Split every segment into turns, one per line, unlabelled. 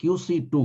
QC2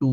2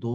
2,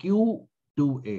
Q2A,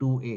2A।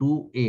2A।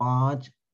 5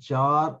4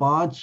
5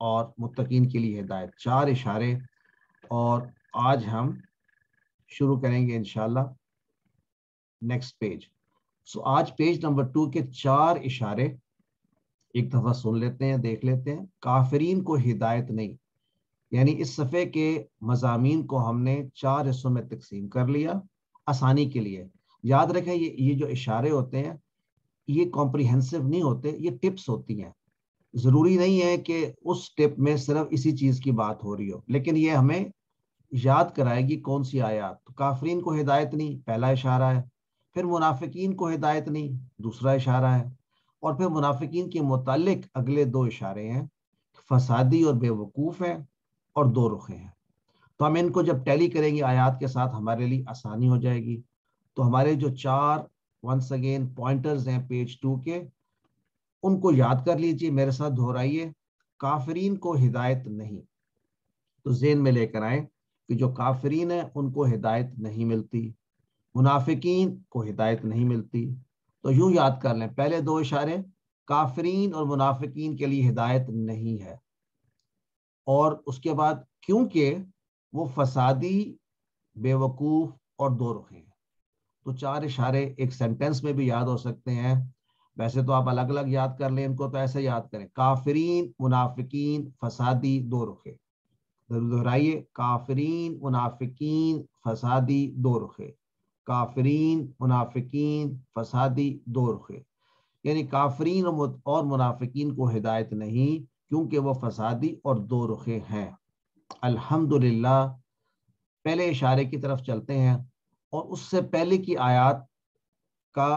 اور متقین کے لیے ہدایت، 4 اشارے. اور آج ہم شروع کریں گے انشاءاللہ نیکسٹ پیج. سو آج پیج نمبر 2 کے 4 اشارے ایک دفعہ سن لیتے ہیں، دیکھ لیتے ہیں. کافرین کو ہدایت نہیں، یعنی اس صفحے کے مضامین کو ہم نے 4 حصوں میں تقسیم کر لیا آسانی کے لیے. یاد رکھیں یہ جو اشارے ہوتے ہیں یہ کمپریہنسو نہیں ہوتے، یہ ٹپس ہوتی ہیں. ضروری نہیں ہے کہ اس ٹپ میں صرف اسی چیز کی بات ہو رہی ہو، لیکن یہ ہمیں یاد کرائے گی کون سی آیات. تو کافرین کو ہدایت نہیں پہلا اشارہ ہے، پھر منافقین کو ہدایت نہیں دوسرا اشارہ ہے، اور پھر منافقین کے متعلق اگلے 2 اشارے ہیں، فسادی اور بے وقوف ہیں اور 2 رخیں ہیں. تو ہم ان کو جب ٹیلی کریں گے آیات کے ساتھ ہمارے لیے آسانی ہو جائے گی. تو ہمارے جو 4 ونس اگین پوائنٹرز ہیں پیج 2 کے، ان کو یاد کر لیجئے، میرے ساتھ دہرائیے. کافرین کو ہدایت نہیں، تو ذہن میں لے کر آئیں کہ جو کافرین ہیں ان کو ہدایت نہیں ملتی، منافقین کو ہدایت نہیں ملتی. تو یوں یاد کر لیں، پہلے 2 اشارے کافرین اور منافقین کے لیے ہدایت نہیں ہے، اور اس کے بعد کیونکہ وہ فسادی، بے وقوف اور 2 رخیں ہیں. تو 4 اشارے ایک سینٹنس میں بھی یاد ہو سکتے ہیں. ویسے تو آپ الگ الگ یاد کر لیں ان کو، تو ایسے یاد کریں: کافرین، منافقین، فسادی، 2 رخیں. دہرائیے: کافرین، منافقین، فسادی، 2 رخیں. کافرین، منافقین، فسادی، 2 رخیں. یعنی کافرین اور منافقین کو ہدایت نہیں کیونکہ وہ فسادی اور 2 رخیں ہیں. الحمدللہ. پہلے اشارے کی طرف چلتے ہیں اور اس سے پہلے کی آیات کا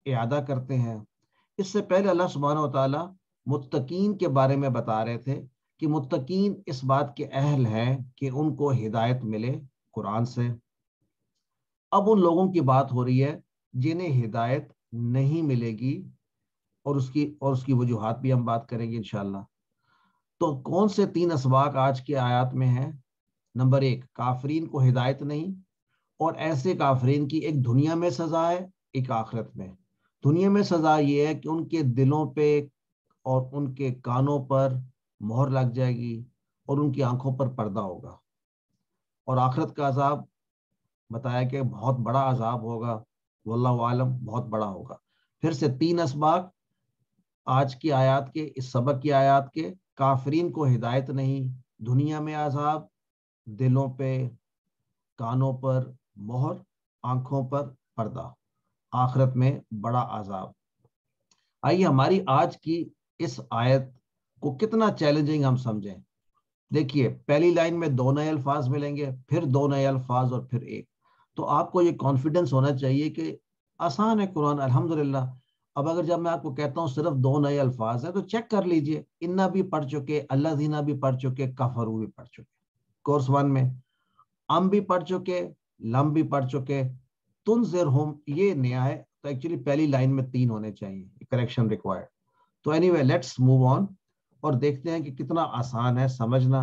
اعادہ کرتے ہیں. اس سے پہلے اللہ سبحانہ و تعالی متقین کے بارے میں بتا رہے تھے کہ متقین اس بات کے اہل ہیں کہ ان کو ہدایت ملے قرآن سے. اب ان لوگوں کی بات ہو رہی ہے جنہیں ہدایت نہیں ملے گی، اور اس کی وجوہات بھی ہم بات کریں گے انشاءاللہ. تو کون سے 3 اسباق آج کی آیات میں ہیں؟ نمبر 1، کافرین کو ہدایت نہیں، اور ایسے کافرین کی ایک دنیا میں سزا ہے، ایک آخرت میں. دنیا میں سزا یہ ہے کہ ان کے دلوں پہ اور ان کے کانوں پر مہر لگ جائے گی اور ان کی آنکھوں پر پردہ ہوگا. اور آخرت کا عذاب بتایا کہ بہت بڑا عذاب ہوگا، واللہ عالم بہت بڑا ہوگا. پھر سے 3 اسباق آج کی آیات کے، اس سبق کی آیات کے: کافرین کو ہدایت نہیں، دنیا میں عذاب، دلوں پہ کانوں پر مہر، آنکھوں پر پردہ، آخرت میں بڑا عذاب. آئیے ہماری آج کی اس آیت کو کتنا چیلنجنگ ہم سمجھیں. دیکھیے پہلی لائن میں 2 نئے الفاظ ملیں گے، پھر 2 نئے الفاظ اور پھر ایک. تو آپ کو یہ کانفیڈنس ہونا چاہیے کہ آسان ہے قرآن الحمدللہ. اب اگر جب میں آپ کو کہتا ہوں صرف 2 نئے الفاظ ہیں تو چیک کر لیجئے، انا بھی پڑھ چکے، اللہ دینا بھی پڑھ چکے، کفرو بھی پڑھ چکے کورس 1 میں، ام بھی پڑھ چکے، لم بھی پڑھ چکے، تنذرہم یہ نیا ہے. تو ایکچولی پہلی لائن میں 3 ہونے چاہیے، کریکشن ریکوائرڈ. تو any way let's move on اور دیکھتے ہیں کہ کتنا آسان ہے سمجھنا.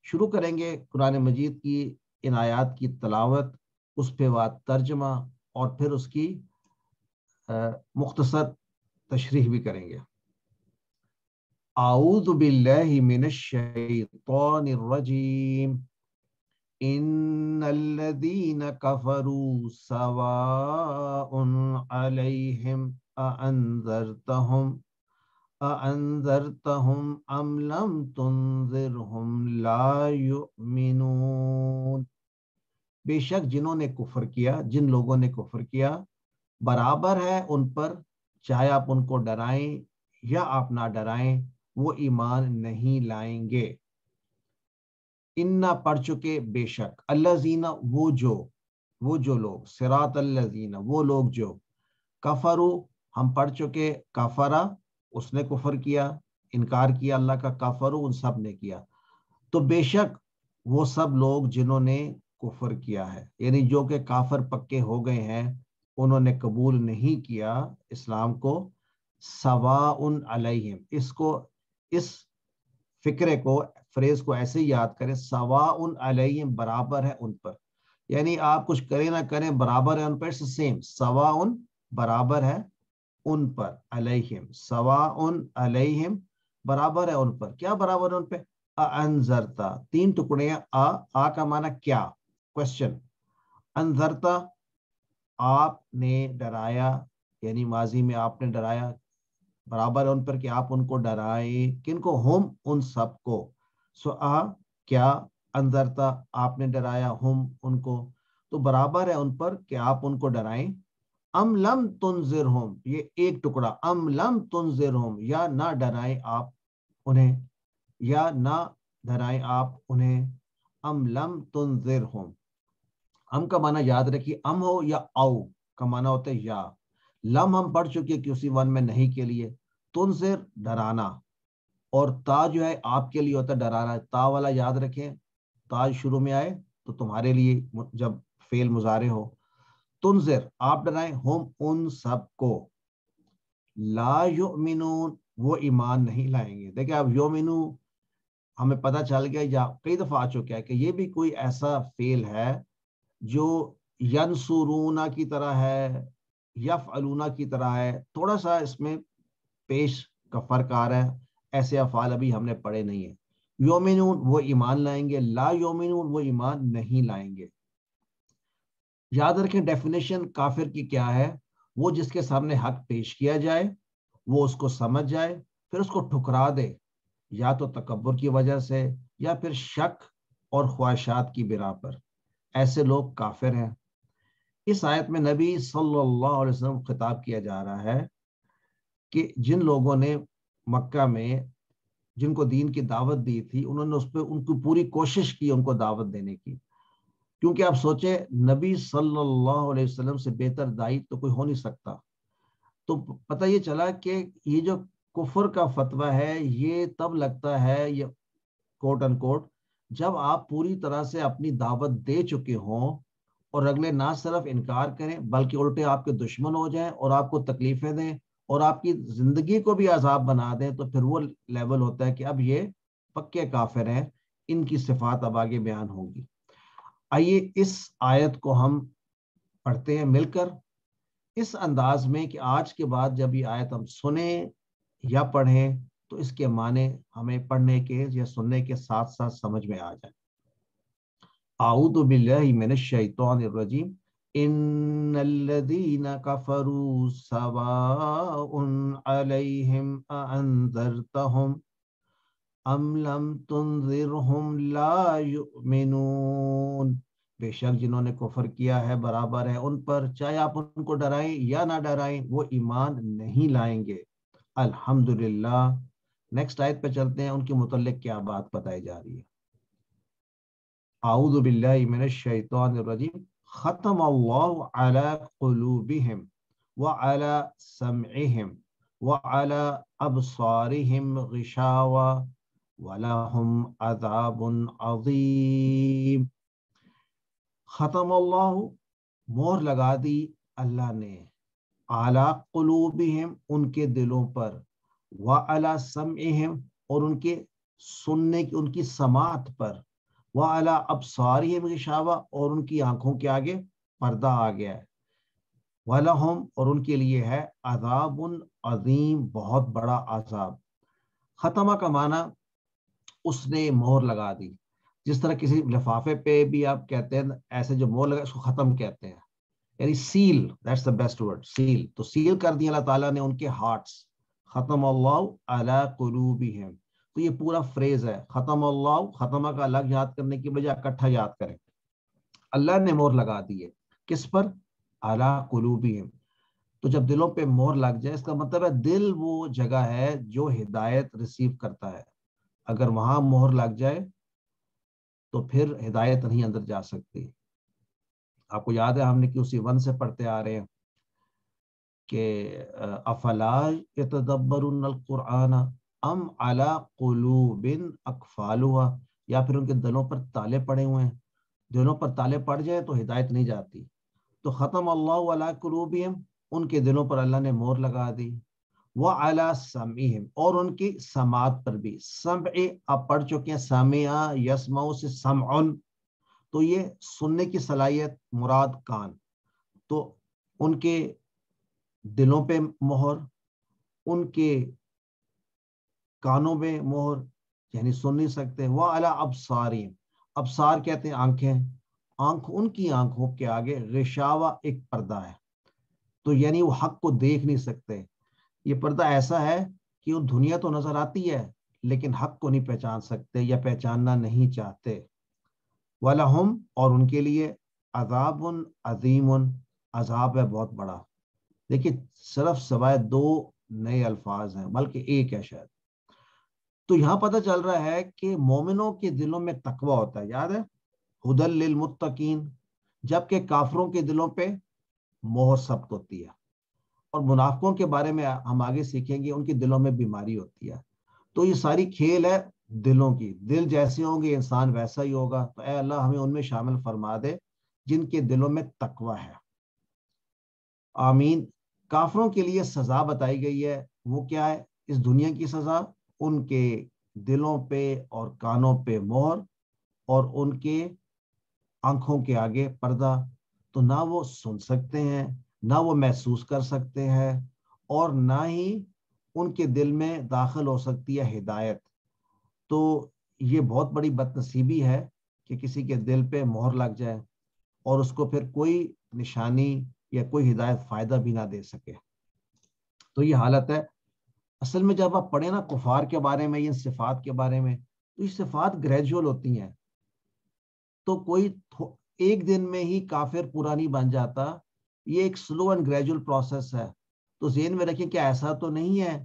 شروع کریں گے قرآن مجید کی ان آیات کی تلاوت، اس پہ بعد ترجمہ، اور پھر اس کی مختصر تشریح بھی کریں گے. اعوذ باللہ من الشیطان الرجیم. ان الذین کفروا سواء علیہم اانذرتہم ام لم تنذرہم لا یؤمنون. بے شک جنہوں نے کفر کیا، جن لوگوں نے کفر کیا، برابر ہے ان پر چاہے آپ ان کو ڈرائیں یا آپ نہ ڈرائیں، وہ ایمان نہیں لائیں گے. انا پڑھ چکے بے شک، الذین وہ جو لوگ، صراط الذین وہ لوگ جو، کفرو ہم پڑھ چکے، کفرا اس نے کفر کیا، انکار کیا اللہ کا، کفرو ان سب نے کیا. تو بے شک وہ سب لوگ جنہوں نے کفر کیا ہے، یعنی جو کہ کافر پکے ہو گئے ہیں، انہوں نے قبول نہیں کیا اسلام کو. سواء علیہم، اس فکرے کو، فریز کو ایسے ہی یاد کریں، سواء علیہم برابر ہے ان پر. یعنی آپ کچھ کریں نہ کریں برابر ہے ان پر، سیم. سواء برابر ہے ان پر، علیہم سواء علیہم برابر ہے ان پر. کیا برابر ہے ان پہ؟ انذرتا، 3 ٹکڑے ہیں. آ کا معنی کیا، کوشچن. انذرتا، آپ نے ڈرایا، یعنی ماضی میں آپ نے ڈرایا، برابر ہے ان پر کہ آپ ان کو ڈرائیں. کن کو؟ ہم، ان سب کو. سو کیا، انذرتا آپ نے ڈرایا، ہم ان کو، تو برابر ہے ان پر کہ آپ ان کو ڈرائیں. ام لم تنذرہم، یہ ایک ٹکڑا. ام لم تنذرہم، یا نہ ڈرائیں آپ انہیں، یا نہ ڈرائیں آپ انہیں. ام لم تنذرہم، ام کا معنی یاد رکھیے، ام ہو یا او کا معنی ہوتا ہے یا. لم ہم پڑھ چکے QC 1 میں نہیں کے لیے. تنذر ڈرانا، اور تا جو ہے آپ کے لیے ہوتا ہے ڈرانا. تا والا یاد رکھیں، تا شروع میں آئے تو تمہارے لیے جب فعل مضارع ہو. تنذر آپ ڈرائیں، ہم ان سب کو. لا یؤمنون وہ ایمان نہیں لائیں گے. دیکھیں اب یؤمنو ہمیں پتہ چل گیا، یا کئی دفعہ آ چکا ہے کہ یہ بھی کوئی ایسا فعل ہے جو ینصرونا کی طرح ہے، یفعلونا کی طرح ہے. تھوڑا سا اس میں پیش کا فرق آ رہا ہے. ایسے افعال ابھی ہم نے پڑھے نہیں ہیں. یومنون وہ ایمان لائیں گے، لا یومنون وہ ایمان نہیں لائیں گے. یاد رکھیں ڈیفینیشن کافر کی کیا ہے، وہ جس کے سامنے حق پیش کیا جائے، وہ اس کو سمجھ جائے، پھر اس کو ٹھکرا دے، یا تو تکبر کی وجہ سے یا پھر شک اور خواہشات کی بنا پر. ایسے لوگ کافر ہیں. اس آیت میں نبی صلی اللہ علیہ وسلم خطاب کیا جا رہا ہے کہ جن لوگوں نے مکہ میں جن کو دین کی دعوت دی تھی، انہوں نے اس پہ ان کی پوری کوشش کی ان کو دعوت دینے کی. کیونکہ آپ سوچیں نبی صلی اللہ علیہ وسلم سے بہتر داعی تو کوئی ہو نہیں سکتا. تو پتہ یہ چلا کہ یہ جو کفر کا فتویٰ ہے یہ تب لگتا ہے، یہ کوٹ ان کوٹ، جب آپ پوری طرح سے اپنی دعوت دے چکے ہوں اور اگلے نہ صرف انکار کریں بلکہ الٹے آپ کے دشمن ہو جائیں اور آپ کو تکلیفیں دیں اور آپ کی زندگی کو بھی عذاب بنا دیں. تو پھر وہ لیول ہوتا ہے کہ اب یہ پکے کافر ہیں. ان کی صفات اب آگے بیان ہوگی. آئیے اس آیت کو ہم پڑھتے ہیں مل کر اس انداز میں کہ آج کے بعد جب یہ آیت ہم سنیں یا پڑھیں تو اس کے معنی ہمیں پڑھنے کے یا سننے کے ساتھ ساتھ سمجھ میں آ جائے. اعوذ باللہ من الشیطان الرجیم. ان الذین کفروا سواء علیہم اانذرتہم ام لم تنذرہم لا یؤمنون. بے شک جنہوں نے کفر کیا ہے برابر ہے ان پر، چاہے آپ ان کو ڈرائیں یا نہ ڈرائیں وہ ایمان نہیں لائیں گے. الحمدللہ. نیکسٹ آیت پہ چلتے ہیں، ان کے متعلق کیا بات بتائی جا رہی ہے. اعوذ باللہ من الشیطان الرجیم. ختم اللہ علی قلوبہم وعلی سمعہم وعلی ابصارہم غشاوہ وَلَهُمْ عَذَابٌ عَظِيمٌ. ختم اللہ مہر لگا دی اللہ نے، عَلَى قُلُوبِهِمْ ان کے دلوں پر، وَعَلَى سَمْعِهِمْ اور ان کے سننے کی ان کی سماعت پر، وَعَلَى أَبْصَارِهِمْ غِشَاوَةٌ اور ان کی آنکھوں کے آگے پردہ آ گیا ہے. وَلَهُمْ اور ان کے لیے ہے عذاب عظیم بہت بڑا عذاب. ختمہ کا معنی اس نے مہر لگا دی. جس طرح کسی لفافے پہ بھی آپ کہتے ہیں ایسے جو مہر لگا اس کو ختم کہتے ہیں، یعنی sell. That's the best word, sell. تو سیل کر دیا اللہ تعالیٰ نے ان کے ہارٹس. ختم اللہ علی قلوبہم. تو یہ پورا فریز ہے ختم اللہ. ختمہ کا الگ یاد کرنے کی بجائے اکٹھا یاد کریں. اللہ نے مہر لگا دی ہے کس پر؟ علی قلوبہم. تو جب دلوں پہ مہر لگ جائے اس کا مطلب ہے دل وہ جگہ ہے جو ہدایت ریسیو کرتا ہے. اگر وہاں مہر لگ جائے تو پھر ہدایت نہیں اندر جا سکتی. آپ کو یاد ہے ہم نے QC 1 سے پڑھتے آ رہے ہیں کہ افلا یتدبرون القرآن ام علی قلوب اقفالها، یا پھر ان کے دلوں پر تالے پڑے ہوئے ہیں. دلوں پر تالے پڑ جائے تو ہدایت نہیں جاتی. تو ختم اللہ علی قلوبہم ان کے دلوں پر اللہ نے مہر لگا دی. وَعَلَى سَمْعِهِمْ اور ان کی سماعت پر بھی. سمع آپ پڑھ چکے ہیں، سامعہ یسمعو سے سمعن، تو یہ سننے کی صلاحیت مراد کان. تو ان کے دلوں پہ مہر، ان کے کانوں میں مہر یعنی سن نہیں سکتے. وعلی ابصارہم، ابصار کہتے ہیں آنکھیں، آنکھ ان کی آنکھوں کے آگے غشاوہ ایک پردہ ہے، تو یعنی وہ حق کو دیکھ نہیں سکتے. یہ پردہ ایسا ہے کہ وہ دنیا تو نظر آتی ہے لیکن حق کو نہیں پہچان سکتے یا پہچاننا نہیں چاہتے. وَلَهُمْ، اور ان کے لیے عذاب عظیم، عذاب ہے بہت بڑا. دیکھیے صرف سوائے 2 نئے الفاظ ہیں بلکہ ایک ہے شاید. تو یہاں پتہ چل رہا ہے کہ مومنوں کے دلوں میں تقوی ہوتا ہے، یاد ہے، ہدی للمتقین، جبکہ کافروں کے دلوں پہ مہر ثبت ہوتی ہے. اور منافقوں کے بارے میں ہم آگے سیکھیں گے، ان کے دلوں میں بیماری ہوتی ہے. تو یہ ساری کھیل ہے دلوں کی، دل جیسے ہوں گے انسان ویسا ہی ہوگا. تو اے اللہ ہمیں ان میں شامل فرما دے جن کے دلوں میں تقوی ہے. آمین. کافروں کے لیے سزا بتائی گئی ہے، وہ کیا ہے؟ اس دنیا کی سزا، ان کے دلوں پہ اور کانوں پہ مہر اور ان کے آنکھوں کے آگے پردہ. تو نہ وہ سن سکتے ہیں، نہ وہ محسوس کر سکتے ہیں، اور نہ ہی ان کے دل میں داخل ہو سکتی ہے ہدایت. تو یہ بہت بڑی بدنصیبی ہے کہ کسی کے دل پہ مہر لگ جائے اور اس کو پھر کوئی نشانی یا کوئی ہدایت فائدہ بھی نہ دے سکے. تو یہ حالت ہے. اصل میں جب آپ پڑھیں نا کفار کے بارے میں یا صفات کے بارے میں، تو یہ صفات گریجول ہوتی ہیں. تو کوئی ایک دن میں ہی کافر پورا نہیں بن جاتا، یہ ایک سلو اینڈ گریجول پروسیس ہے. تو ذہن میں رکھیں کہ ایسا تو نہیں ہے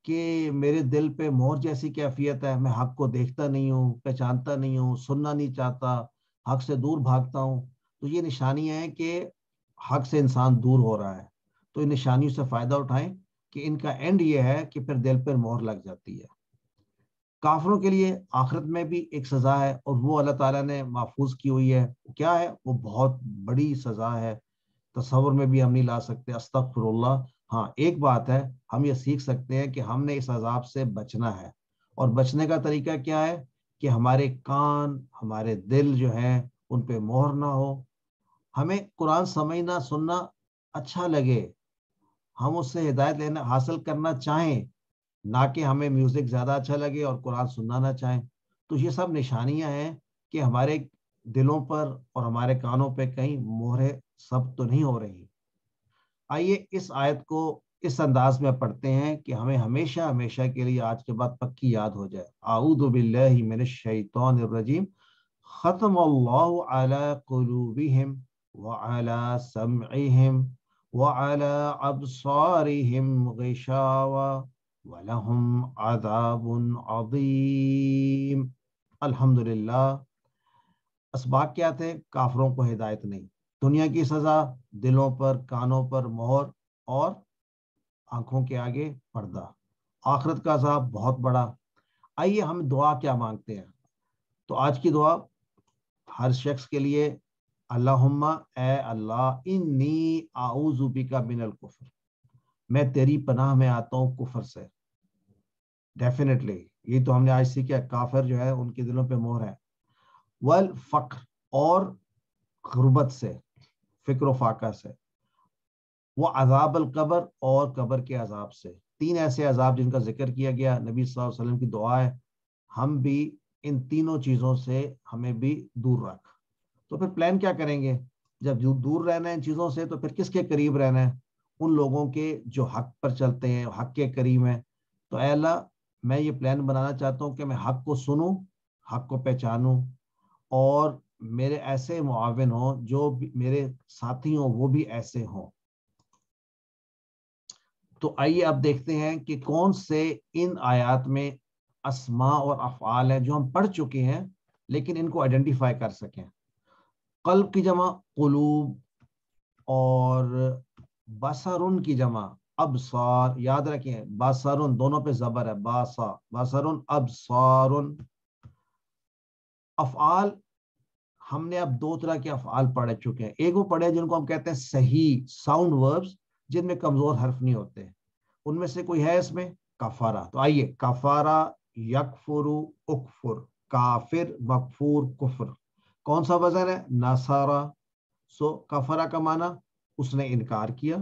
کہ میرے دل پہ مہر جیسی کیفیت ہے، میں حق کو دیکھتا نہیں ہوں، پہچانتا نہیں ہوں، سننا نہیں چاہتا، حق سے دور بھاگتا ہوں. تو یہ نشانی ہے کہ حق سے انسان دور ہو رہا ہے. تو ان نشانیوں سے فائدہ اٹھائیں کہ ان کا اینڈ یہ ہے کہ پھر دل پر مہر لگ جاتی ہے. کافروں کے لیے آخرت میں بھی ایک سزا ہے، اور وہ اللہ تعالیٰ نے محفوظ کی ہوئی ہے. کیا ہے وہ؟ بہت بڑی سزا ہے، تصور میں بھی ہم نہیں لا سکتے. استغفر اللہ. ہاں ایک بات ہے، ہم یہ سیکھ سکتے ہیں کہ ہم نے اس عذاب سے بچنا ہے. اور بچنے کا طریقہ کیا ہے؟ کہ ہمارے کان، ہمارے دل جو ہیں ان پہ مہر نہ ہو. ہمیں قرآن سمجھنا سننا اچھا لگے، ہم اس سے ہدایت لینا حاصل کرنا چاہیں، نہ کہ ہمیں میوزک زیادہ اچھا لگے اور قرآن سننا نہ چاہیں. تو یہ سب نشانیاں ہیں کہ ہمارے دلوں پر اور ہمارے کانوں پہ کہیں مہریں سب تو نہیں ہو رہی. آئیے اس آیت کو اس انداز میں پڑھتے ہیں کہ ہمیں ہمیشہ ہمیشہ کے لیے آج کے بعد پکی یاد ہو جائے. اعوذ باللہ من الشیطان الرجیم. ختم اللہ علی قلوبہم وعلی سمعہم وعلی ابصارہم غشاوہ وَلَهُمْ عَذَابٌ عَظِيمٌ. الحمدللہ. اسباق کیا تھے؟ کافروں کو ہدایت نہیں، دنیا کی سزا، دلوں پر کانوں پر مہر اور آنکھوں کے آگے پردہ، آخرت کا عذاب بہت بڑا. آئیے ہم دعا کیا مانگتے ہیں. تو آج کی دعا ہر شخص کے لیے، اللہم اے اللہ، انی اعوذ بک من الکفر، میں تیری پناہ میں آتا ہوں کفر سے. ڈیفینیٹلی یہ تو ہم نے آج سیکھا، کافر جو ہے ان کے دلوں پہ مہر ہے. والفقر، اور غربت سے، فکر و فاقہ سے. وہ عذاب القبر، اور قبر کے عذاب سے. 3 ایسے عذاب جن کا ذکر کیا گیا. نبی صلی اللہ علیہ وسلم کی دعا ہے ہم بھی ان تینوں چیزوں سے ہمیں بھی دور رکھ. تو پھر پلان کیا کریں گے؟ جب دور رہنا ہے ان چیزوں سے تو پھر کس کے قریب رہنا ہے؟ ان لوگوں کے جو حق پر چلتے ہیں، حق کے قریب ہیں. تو اے اللہ میں یہ پلان بنانا چاہتا ہوں کہ میں حق کو سنوں، حق کو پہچانوں، اور میرے ایسے معاون ہوں، جو میرے ساتھی ہوں وہ بھی ایسے ہوں. تو آئیے اب دیکھتے ہیں کہ کون سے ان آیات میں اسماء اور افعال ہیں جو ہم پڑھ چکے ہیں لیکن ان کو آئیڈینٹیفائی کر سکیں. قلب کی جمع قلوب، اور بصرن کی جمع ابصار. یاد رکھیں بصرن دونوں پہ زبر ہے، باسا بصرن ابصارن. افعال ہم نے اب 2 طرح کے افعال پڑھ چکے ہیں. ایک وہ پڑھے جن کو ہم کہتے ہیں صحیح ساؤنڈ وربز، جن میں کمزور حرف نہیں ہوتے. ان میں سے کوئی ہے اس میں؟ کفارہ. تو آئیے، کفارہ، یکفرو، اکفر، کافر، مکفور، کفر. کون سا وزن ہے؟ نصارہ. سو کفرہ کا معنی اس نے انکار کیا،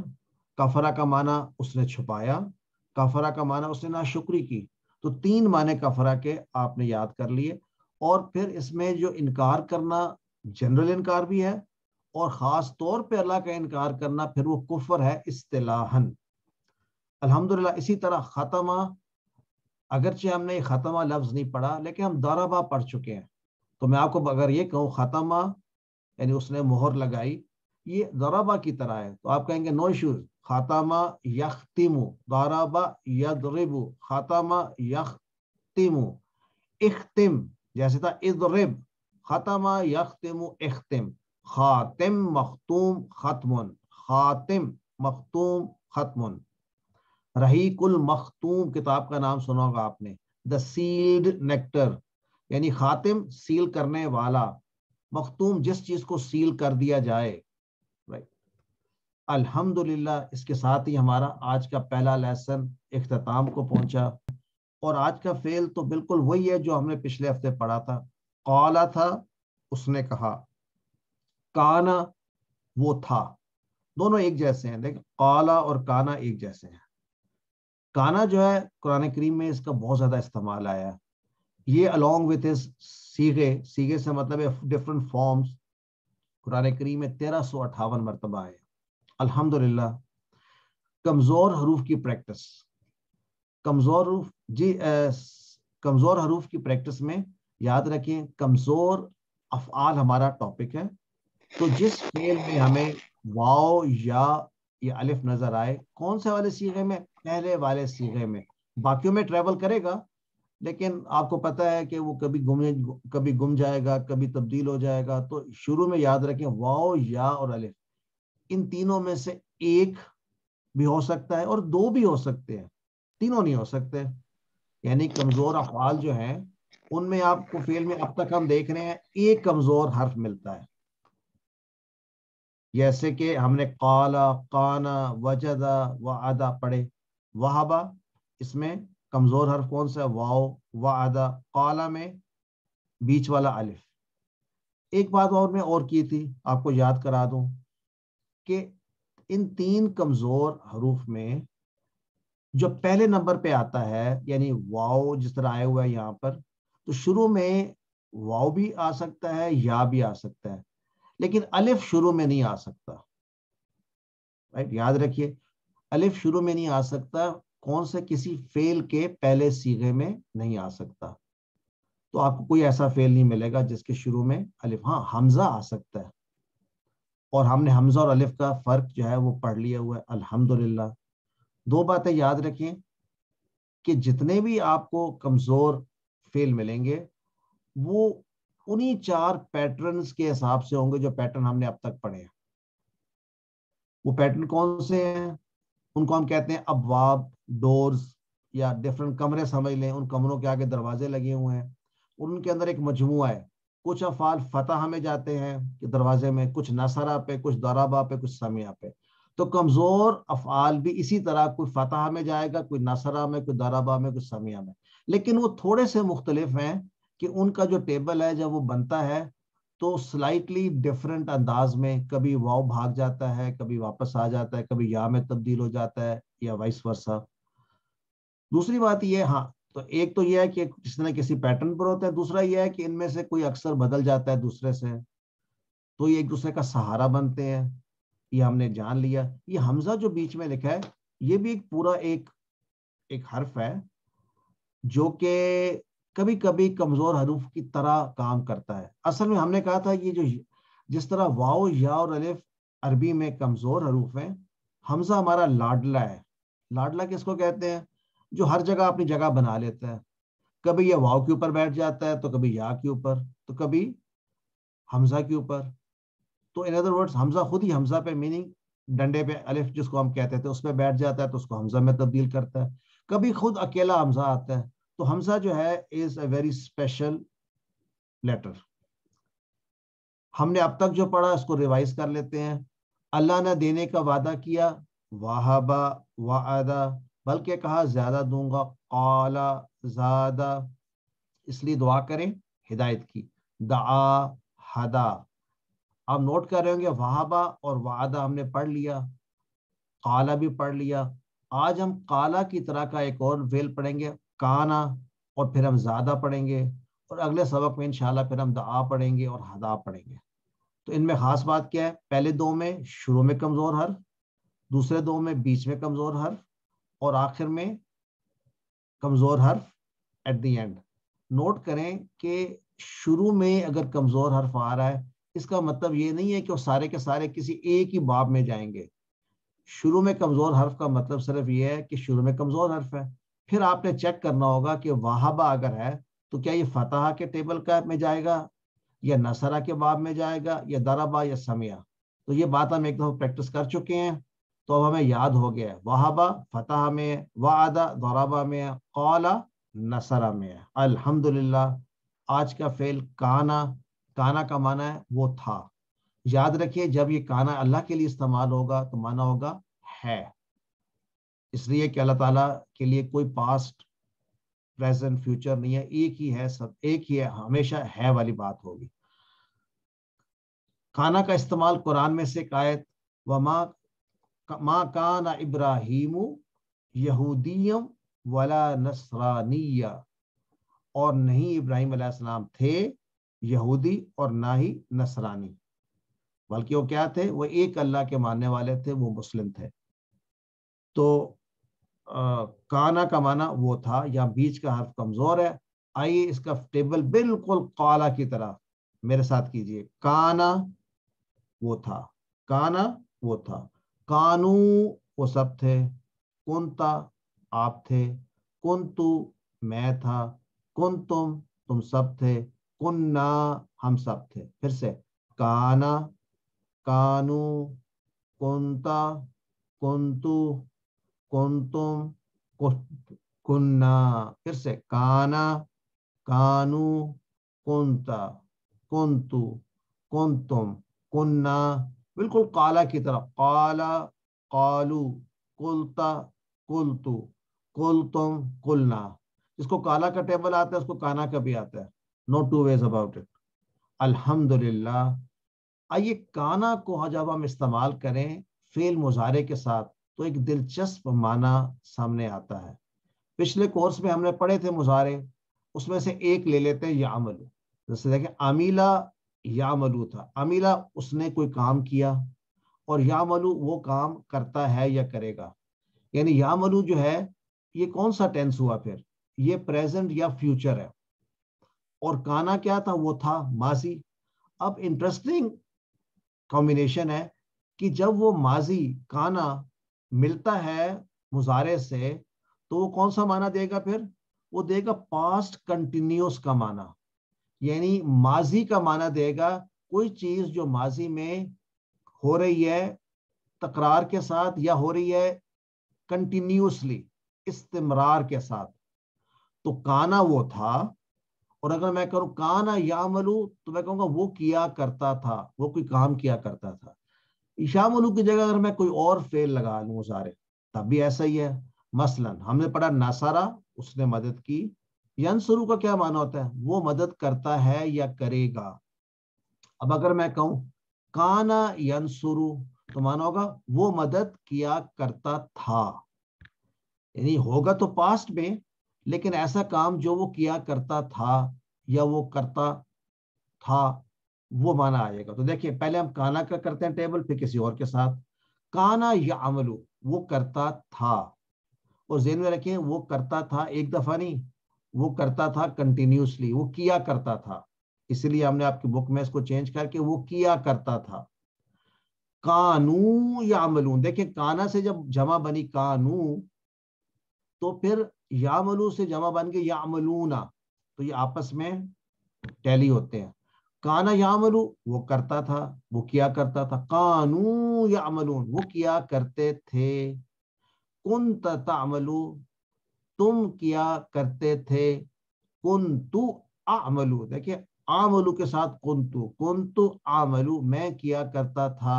کفرہ کا معنی اس نے چھپایا، کفرہ کا معنی اس نے ناشکری کی. تو 3 معنی کا فرق ہے، آپ نے یاد کر لیے. اور پھر اس میں جو انکار کرنا جنرل انکار بھی ہے، اور خاص طور پہ اللہ کا انکار کرنا پھر وہ کفر ہے اصطلاحاً. الحمدللہ اسی طرح ختمہ، اگرچہ ہم نے ختمہ لفظ نہیں پڑھا لیکن ہم ضربہ پڑھ چکے ہیں. تو میں آپ کو اگر یہ کہوں ختمہ یعنی اس نے مہر لگائی، یہ ضربہ کی طرح ہے، تو آپ کہیں گے نو ایشوز. ختمہ یختم، ضربہ یضرب، ختمہ یختم. اختم جیسے تھا اضرب، ختمہ یختم اختم. خاتم مختوم ختم، خاتم مختوم ختم. رحیق المختوم کتاب کا نام سنا ہوگا آپ نے، دا سیلڈ نیکٹر، یعنی خاتم سیل کرنے والا، مختوم جس چیز کو سیل کر دیا جائے. الحمدللہ اس کے ساتھ ہی ہمارا آج کا پہلا لیسن اختتام کو پہنچا. اور آج کا فعل تو بالکل وہی ہے جو ہم نے پچھلے ہفتے پڑھا تھا. قالا تھا، اس نے کہا. کانا وہ تھا. دونوں ایک جیسے ہیں، دیکھ قالا اور کانا ایک جیسے ہیں. کانا جو ہے قرآن کریم میں اس کا بہت زیادہ استعمال آیا ہے. یہ along with his سیغے سے مطلب ہے ڈفرنٹ فارمز قرآن کریم میں 1358 مرتبہ آئے. الحمدللہ. کمزور حروف کی پریکٹس، کمزور حروف جی کمزور حروف کی پریکٹس میں یاد رکھیں کمزور افعال ہمارا ٹاپک ہے. تو جس فعل میں ہمیں واو یا الف نظر آئے، کون سے والے صیغے میں؟ پہلے والے صیغے میں. باقیوں میں ٹریول کرے گا لیکن آپ کو پتا ہے کہ وہ کبھی گم جائے گا، کبھی تبدیل ہو جائے گا. تو شروع میں یاد رکھیں واو یا اور الف، ان تینوں میں سے ایک بھی ہو سکتا ہے اور 2 بھی ہو سکتے ہیں، تینوں نہیں ہو سکتے. یعنی کمزور افعال جو ہیں ان میں آپ کو فعل میں اب تک ہم دیکھ رہے ہیں ایک کمزور حرف ملتا ہے. جیسے کہ ہم نے قالا، قانا، وجدا، وعدا پڑھے. وہبا اس میں کمزور حرف کون سا ہے؟ واو. وعدا قالا میں بیچ والا الف. ایک بات اور میں اور کی تھی، آپ کو یاد کرا دوں کہ ان 3 کمزور حروف میں جو پہلے نمبر پہ آتا ہے یعنی واو جس طرح آیا ہوا ہے یہاں پر، تو شروع میں واو بھی آ سکتا ہے یا بھی آ سکتا ہے، لیکن الف شروع میں نہیں آ سکتا. رائٹ، یاد رکھیے الف شروع میں نہیں آ سکتا. کون سے؟ کسی فعل کے پہلے صیغے میں نہیں آ سکتا. تو آپ کو کوئی ایسا فعل نہیں ملے گا جس کے شروع میں الف. ہاں حمزہ آ سکتا ہے، اور ہم نے حمزہ اور الف کا فرق جو ہے وہ پڑھ لیا ہوا ہے الحمدللہ. 2 باتیں یاد رکھیں کہ جتنے بھی آپ کو کمزور فعل ملیں گے وہ انہی 4 پیٹرنز کے حساب سے ہوں گے جو پیٹرن ہم نے اب تک پڑھے ہیں. وہ پیٹرن کون سے ہیں؟ ان کو ہم کہتے ہیں ابواب، ڈورز، یا ڈفرنٹ کمرے سمجھ لیں. ان کمروں کے آگے دروازے لگے ہوئے ہیں، ان کے اندر ایک مجموعہ ہے. کچھ افعال فتح میں جاتے ہیں کہ دروازے میں، کچھ نصرہ پہ، کچھ ضربہ پہ، کچھ سمیہ پہ. تو کمزور افعال بھی اسی طرح کوئی فتح میں جائے گا، کوئی نصرہ میں، کوئی ضربہ میں، کوئی سمیہ میں. لیکن وہ تھوڑے سے مختلف ہیں کہ ان کا جو ٹیبل ہے جب وہ بنتا ہے تو سلائٹلی ڈفرنٹ انداز میں، کبھی واو بھاگ جاتا ہے، کبھی واپس آ جاتا ہے، کبھی یا میں تبدیل ہو جاتا ہے، یا وائس ورسا. دوسری بات یہ، ہاں تو ایک تو یہ ہے کہ کسی نہ کسی پیٹرن پر ہوتا ہے. دوسرا یہ ہے کہ ان میں سے کوئی اکثر بدل جاتا ہے دوسرے سے، تو یہ ایک دوسرے کا سہارا بنتے ہیں. یہ ہم نے جان لیا. یہ حمزہ جو بیچ میں لکھا ہے یہ بھی ایک پورا ایک حرف ہے جو کہ کبھی کبھی کمزور حروف کی طرح کام کرتا ہے. اصل میں ہم نے کہا تھا یہ جو جس طرح واو یا اور الف عربی میں کمزور حروف ہیں، حمزہ ہمارا لاڈلا ہے. لاڈلا کس کو کہتے ہیں؟ جو ہر جگہ اپنی جگہ بنا لیتا ہے. کبھی یہ واو کے اوپر بیٹھ جاتا ہے، تو کبھی یا کے اوپر، تو کبھی حمزہ کے اوپر. تو ان ادر ورڈز حمزہ خود ہی حمزہ پہ میننگ ڈنڈے پہ الف جس کو ہم کہتے تھے اس پہ بیٹھ جاتا ہے تو اس کو حمزہ میں تبدیل کرتا ہے. کبھی خود اکیلا حمزہ آتا ہے. تو حمزہ جو ہے از اے ویری اسپیشل لیٹر. ہم نے اب تک جو پڑھا اس کو ریوائز کر لیتے ہیں. اللہ نے دینے کا وعدہ کیا، وہابا، وعدہ، بلکہ کہا زیادہ دوں گا، قالا، زادہ. اس لیے دعا کریں ہدایت کی. دعا، ہدا. آپ نوٹ کر رہے ہوں گے وہابا اور وعدہ ہم نے پڑھ لیا، قالا بھی پڑھ لیا. آج ہم قالا کی طرح کا ایک اور فعل پڑھیں گے، کانا اور پھر ہم زیادہ پڑھیں گے، اور اگلے سبق میں انشاءاللہ پھر ہم دعا پڑھیں گے اور ہدا پڑھیں گے۔ تو ان میں خاص بات کیا ہے؟ پہلے دو میں شروع میں کمزور حرف، دوسرے دو میں بیچ میں کمزور حرف، اور آخر میں کمزور حرف ایٹ دی اینڈ۔ نوٹ کریں کہ شروع میں اگر کمزور حرف آ رہا ہے، اس کا مطلب یہ نہیں ہے کہ وہ سارے کے سارے کسی ایک ہی باب میں جائیں گے۔ شروع میں کمزور حرف کا مطلب صرف یہ ہے کہ شروع میں کمزور حرف ہے۔ پھر آپ نے چیک کرنا ہوگا کہ وہابہ اگر ہے تو کیا یہ فتح کے ٹیبل کا میں جائے گا، یا نصرہ کے باب میں جائے گا، یا ضربہ یا سمعہ۔ تو یہ بات ہم ایک دفعہ پریکٹس کر چکے ہیں، تو اب ہمیں یاد ہو گیا ہے۔ وہابہ فتح میں ہے، وعدہ ضربہ میں ہے، قال نصرہ میں ہے۔ الحمدللہ آج کا فعل کانا، کانا کا معنی ہے وہ تھا۔ یاد رکھیے جب یہ کانا اللہ کے لیے استعمال ہوگا تو معنی ہوگا ہے، اس لیے کہ اللہ تعالیٰ کے لیے کوئی پاسٹ پریزنٹ فیوچر نہیں ہے، ایک ہی ہے، سب ایک ہی ہے، ہمیشہ ہے والی بات ہوگی۔ کانا کا استعمال قرآن میں سے ایک آیت وما ما کان ابراہیم یہودیم ولا نصرانیہ، اور نہیں ابراہیم علیہ السلام تھے یہودی اور نہ ہی نصرانی، بلکہ وہ کیا تھے؟ وہ ایک اللہ کے ماننے والے تھے، وہ مسلم تھے۔ تو کانا کا معنی وہ تھا، یا بیچ کا حرف کمزور ہے۔ آئیے اس کا ٹیبل بالکل قالا کی طرح میرے ساتھ کیجئے۔ کانا وہ تھا، کانا وہ تھا، کانو وہ سب تھے، کنتا آپ تھے، کنتو میں تھا، کنتم تم سب تھے، کننا ہم سب تھے۔ پھر سے کانا، کانو، کنتا، کنتو، کنتم، کننا۔ پھر سے کانا، کانو، کنتا، کنتو، کنتم، کننا، بالکل قالا کی طرح، قالا، قالو، قلتا، قلتو، قلتم، قلنا۔ جس کو قالا کا ٹیبل آتا ہے اس کو کانا کا بھی آتا ہے، نو ٹو ویز اباؤٹ اٹ۔ الحمدللہ۔ آئیے کانا کو جب ہم استعمال کریں فعل مضارع کے ساتھ تو ایک دلچسپ معنی سامنے آتا ہے۔ پچھلے کورس میں ہم نے پڑھے تھے مضارع، اس میں سے ایک لے لیتے ہیں یعملو۔ جیسے دیکھیں عمیلا یعملو تھا، عمیلا اس نے کوئی کام کیا، اور یعملو وہ کام کرتا ہے یا کرے گا۔ یعنی یعملو جو ہے یہ کون سا ٹینس ہوا؟ پھر یہ پریزنٹ یا فیوچر ہے، اور کانا کیا تھا؟ وہ تھا ماضی۔ اب انٹرسٹنگ کمبینیشن ہے کہ جب وہ ماضی کانا ملتا ہے مضارع سے تو وہ کون سا معنی دے گا؟ پھر وہ دے گا پاسٹ کنٹینیوس کا معنی، یعنی ماضی کا معنی دے گا کوئی چیز جو ماضی میں ہو رہی ہے تکرار کے ساتھ، یا ہو رہی ہے کنٹینیوسلی استمرار کے ساتھ۔ تو کانا وہ تھا، اور اگر میں کروں کانا یعملو تو میں کہوں گا وہ کیا کرتا تھا، وہ کوئی کام کیا کرتا تھا۔ یعملو کی جگہ اگر میں کوئی اور فعل لگا لوں مضارع تب بھی ایسا ہی ہے۔ مثلا ہم نے پڑھا نصرہ، اس نے مدد کی۔ ینصرو کا کیا معنی ہوتا ہے؟ وہ مدد کرتا ہے یا کرے گا۔ اب اگر میں کہوں کانا ینصرو تو معنی ہوگا وہ مدد کیا کرتا تھا، یعنی ہوگا تو پاسٹ میں، لیکن ایسا کام جو وہ کیا کرتا تھا یا وہ کرتا تھا وہ معنی آئے گا۔ تو دیکھیں پہلے ہم کانا کا کرتے ہیں ٹیبل، پھر کسی اور کے ساتھ۔ کانا یعملو وہ کرتا تھا، اور ذہن میں رکھیں وہ کرتا تھا ایک دفعہ نہیں، وہ کرتا تھا کنٹینیوسلی، وہ کیا کرتا تھا، اس لیے ہم نے آپ کی بک میں اس کو چینج کر کے وہ کیا کرتا تھا۔ کانو یعملون، دیکھیں کانا سے جب جمع بنی کانو تو پھر یعملو سے جمع بن کے یعملونا، تو یہ آپس میں ٹیلی ہوتے ہیں۔ کانا یعملو وہ کرتا تھا، وہ کیا کرتا تھا، کانو یعملون وہ کیا کرتے تھے، کنت تعملو تم کیا کرتے تھے، کنتو اعملو، دیکھیں اعملو کے ساتھ کنتو اعملو میں کیا کرتا تھا،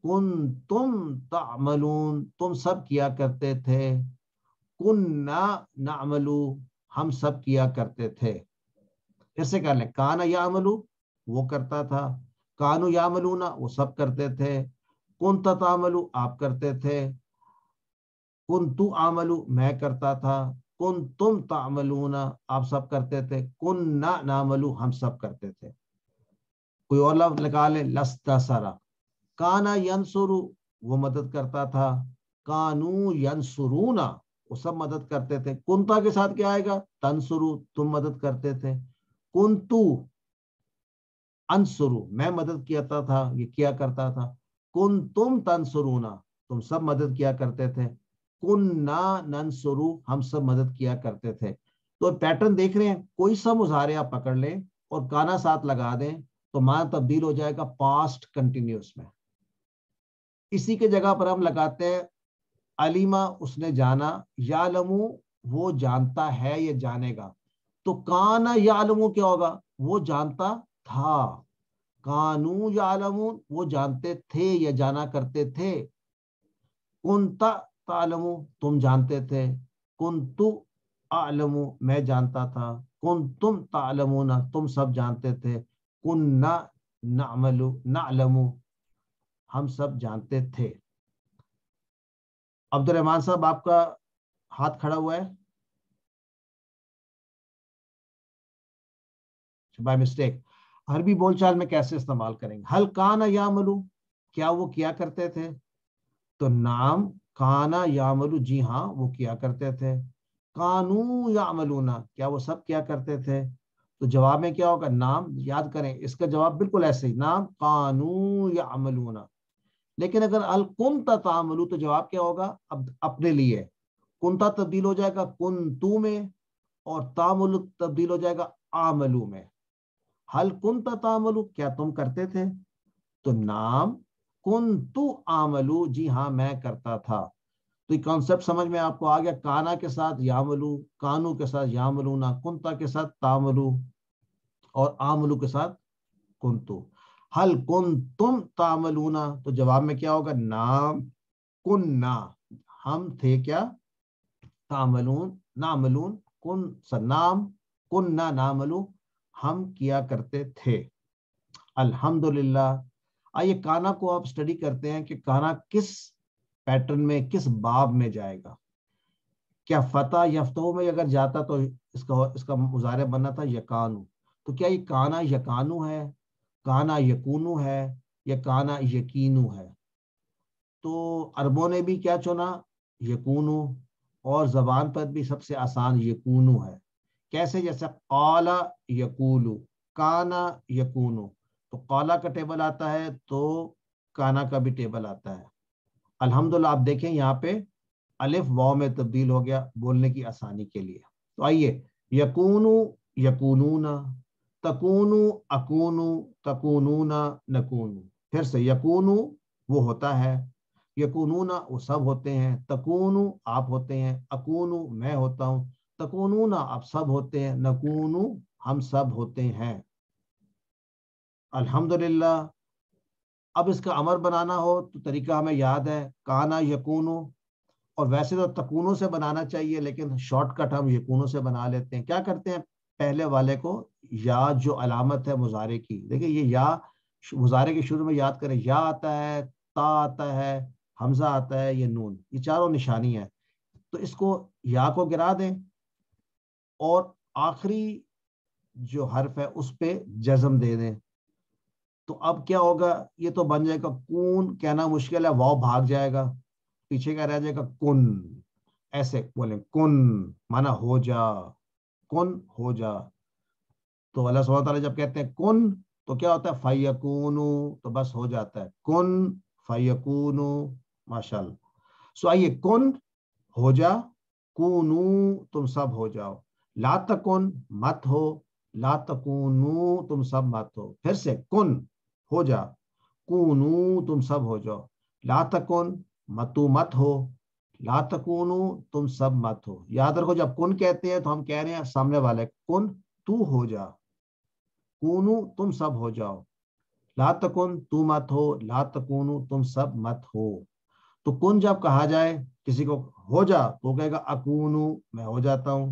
کنتم تعملون تم سب کیا کرتے تھے، کننا نعملو ہم سب کیا کرتے تھے۔ پھر سے کر لیں، کانا یعملو وہ کرتا تھا، کانو یعملونا وہ سب کرتے تھے، کنت تعملو آپ کرتے تھے، کنتو اعملو میں کرتا تھا، کنتم تعملون آپ سب کرتے تھے، کننا نعملو ہم سب کرتے تھے. کوئی اور لفظ نکالے، لستسرا، کانا ینصرو وہ مدد کرتا تھا، کانو ینصرونا وہ سب مدد کرتے تھے. کنتا کے ساتھ کیا آئے گا؟ تنصرو تم مدد کرتے تھے. کنتو انصرو میں مدد کیا تھا، یہ کیا کرتا تھا. کنتم تنصرونا تم سب مدد کیا کرتے تھے. کننا ننصرو ہم سب مدد کیا کرتے تھے. تو پیٹرن دیکھ رہے ہیں، کوئی سا مظاہرے آپ پکڑ لیں اور کانا ساتھ لگا دیں تو معنی تبدیل ہو جائے گا پاسٹ کنٹینیوس میں. اسی کے جگہ پر ہم لگاتے ہیں علیما اس نے جانا، یعلمو وہ جانتا ہے یا جانے گا. تو کانا یعلمو کیا ہوگا؟ وہ جانتا تھا. کانو یعلمون وہ جانتے تھے یا جانا کرتے تھے. کنتا تعلمو تم جانتے تھے. کنتو اعلمو میں جانتا تھا. کنتم تعلمون تم سب جانتے تھے. کننا نعلمو ہم سب جانتے تھے. عبد الرحمان صاحب آپ کا ہاتھ کھڑا ہوا ہے بائی مسٹیک. عربی بول چال میں کیسے استعمال کریں گے؟ حل کانا یعملو کیا وہ کیا کرتے تھے؟ تو نام کانا یعملو جی ہاں وہ کیا کرتے تھے. کانو یعملون کیا وہ سب کیا کرتے تھے؟ تو جواب میں کیا ہوگا؟ نام. یاد کریں اس کا جواب بالکل ایسے ہی، نام کانو یعملون. لیکن اگر الکنت تعملو تو جواب کیا ہوگا؟ اب اپنے لیے کنتا تبدیل ہو جائے گا کنتو میں، اور تعمل تبدیل ہو جائے گا عاملو میں. حل کنت تعملو کیا تم کرتے تھے؟ تو نام کنتو عاملو جی ہاں میں کرتا تھا. تو یہ کانسیپٹ سمجھ میں آپ کو آ گیا. کانا کے ساتھ یعملو، کانو کے ساتھ یعملونا، کنتا کے ساتھ تعملو، اور عاملو کے ساتھ کنتو. حل کنتم تعملون تو جواب میں کیا ہوگا؟ نام کننا ہم تھے کیا؟ تعملون نعملون کن سنام کننا نعملو ہم کیا کرتے تھے. الحمدللہ. آئیے کانا کو آپ سٹڈی کرتے ہیں کہ کانا کس پیٹرن میں کس باب میں جائے گا. کیا فتح یفتو میں اگر جاتا تو اس کا مضارع بننا تھا یکانو. تو کیا یہ کانا یکانو ہے، کانا یکونو ہے، یا کانا یقینو ہے؟ تو عربوں نے بھی کیا چنا؟ یکونو. اور زبان پر بھی سب سے آسان یکونو ہے. کیسے؟ جیسے قالا یقولو، کانا یکونو. تو قالا کا ٹیبل آتا ہے تو کانا کا بھی ٹیبل آتا ہے. الحمدللہ آپ دیکھیں یہاں پہ الف واو میں تبدیل ہو گیا بولنے کی آسانی کے لیے. تو آئیے یکونو یکونون، تکونو اکونو، تکونون نکونو. پھر سے یکونو وہ ہوتا ہے، یکونون وہ سب ہوتے ہیں، تکونو آپ ہوتے ہیں، اکونو میں ہوتا ہوں، تکونون آپ سب ہوتے ہیں، نکونو ہم سب ہوتے ہیں. الحمدللہ. اب اس کا امر بنانا ہو تو طریقہ ہمیں یاد ہے، کانا یکونو. اور ویسے تو تکونو سے بنانا چاہیے لیکن شارٹ کٹ ہم یکونو سے بنا لیتے ہیں. کیا کرتے ہیں؟ پہلے والے کو یا جو علامت ہے مضارع کی، دیکھیں یہ یا مضارع کے شروع میں یاد کریں، یا آتا ہے، تا آتا ہے، حمزہ آتا ہے، یہ نون، یہ چاروں نشانی ہے. تو اس کو یا کو گرا دیں اور آخری جو حرف ہے اس پہ جزم دے دیں. تو اب کیا ہوگا؟ یہ تو بن جائے گا کون. کہنا مشکل ہے، واو بھاگ جائے گا، پیچھے کا رہ جائے گا کن. ایسے بولیں کن مانا ہو جا، کن ہو جا. تو اللہ سبحانہ تعالیٰ جب کہتے ہیں کن تو کیا ہوتا ہے؟ فیکونو تو بس ہو جاتا ہے کن فیکونو. ماشاء اللہ. سو آئیے کن ہو جا، کونو تم سب ہو جاؤ، لا تکن مت ہو، لا تکونو تم سب مت ہو. پھر سے کن ہو جا، کونو تم سب ہو جاؤ، لا تکن متو مت ہو، لا تکونو تم سب مت ہو. یاد رکھو جب کن کہتے ہیں تو ہم کہہ رہے ہیں سامنے والے کن تو ہو جا، کونو تم سب ہو جاؤ، لا تکن تو مت ہو، لا تکونو تم سب مت ہو. تو کن جب کہا جائے کسی کو ہو جا تو کہے گا اکونو میں ہو جاتا ہوں.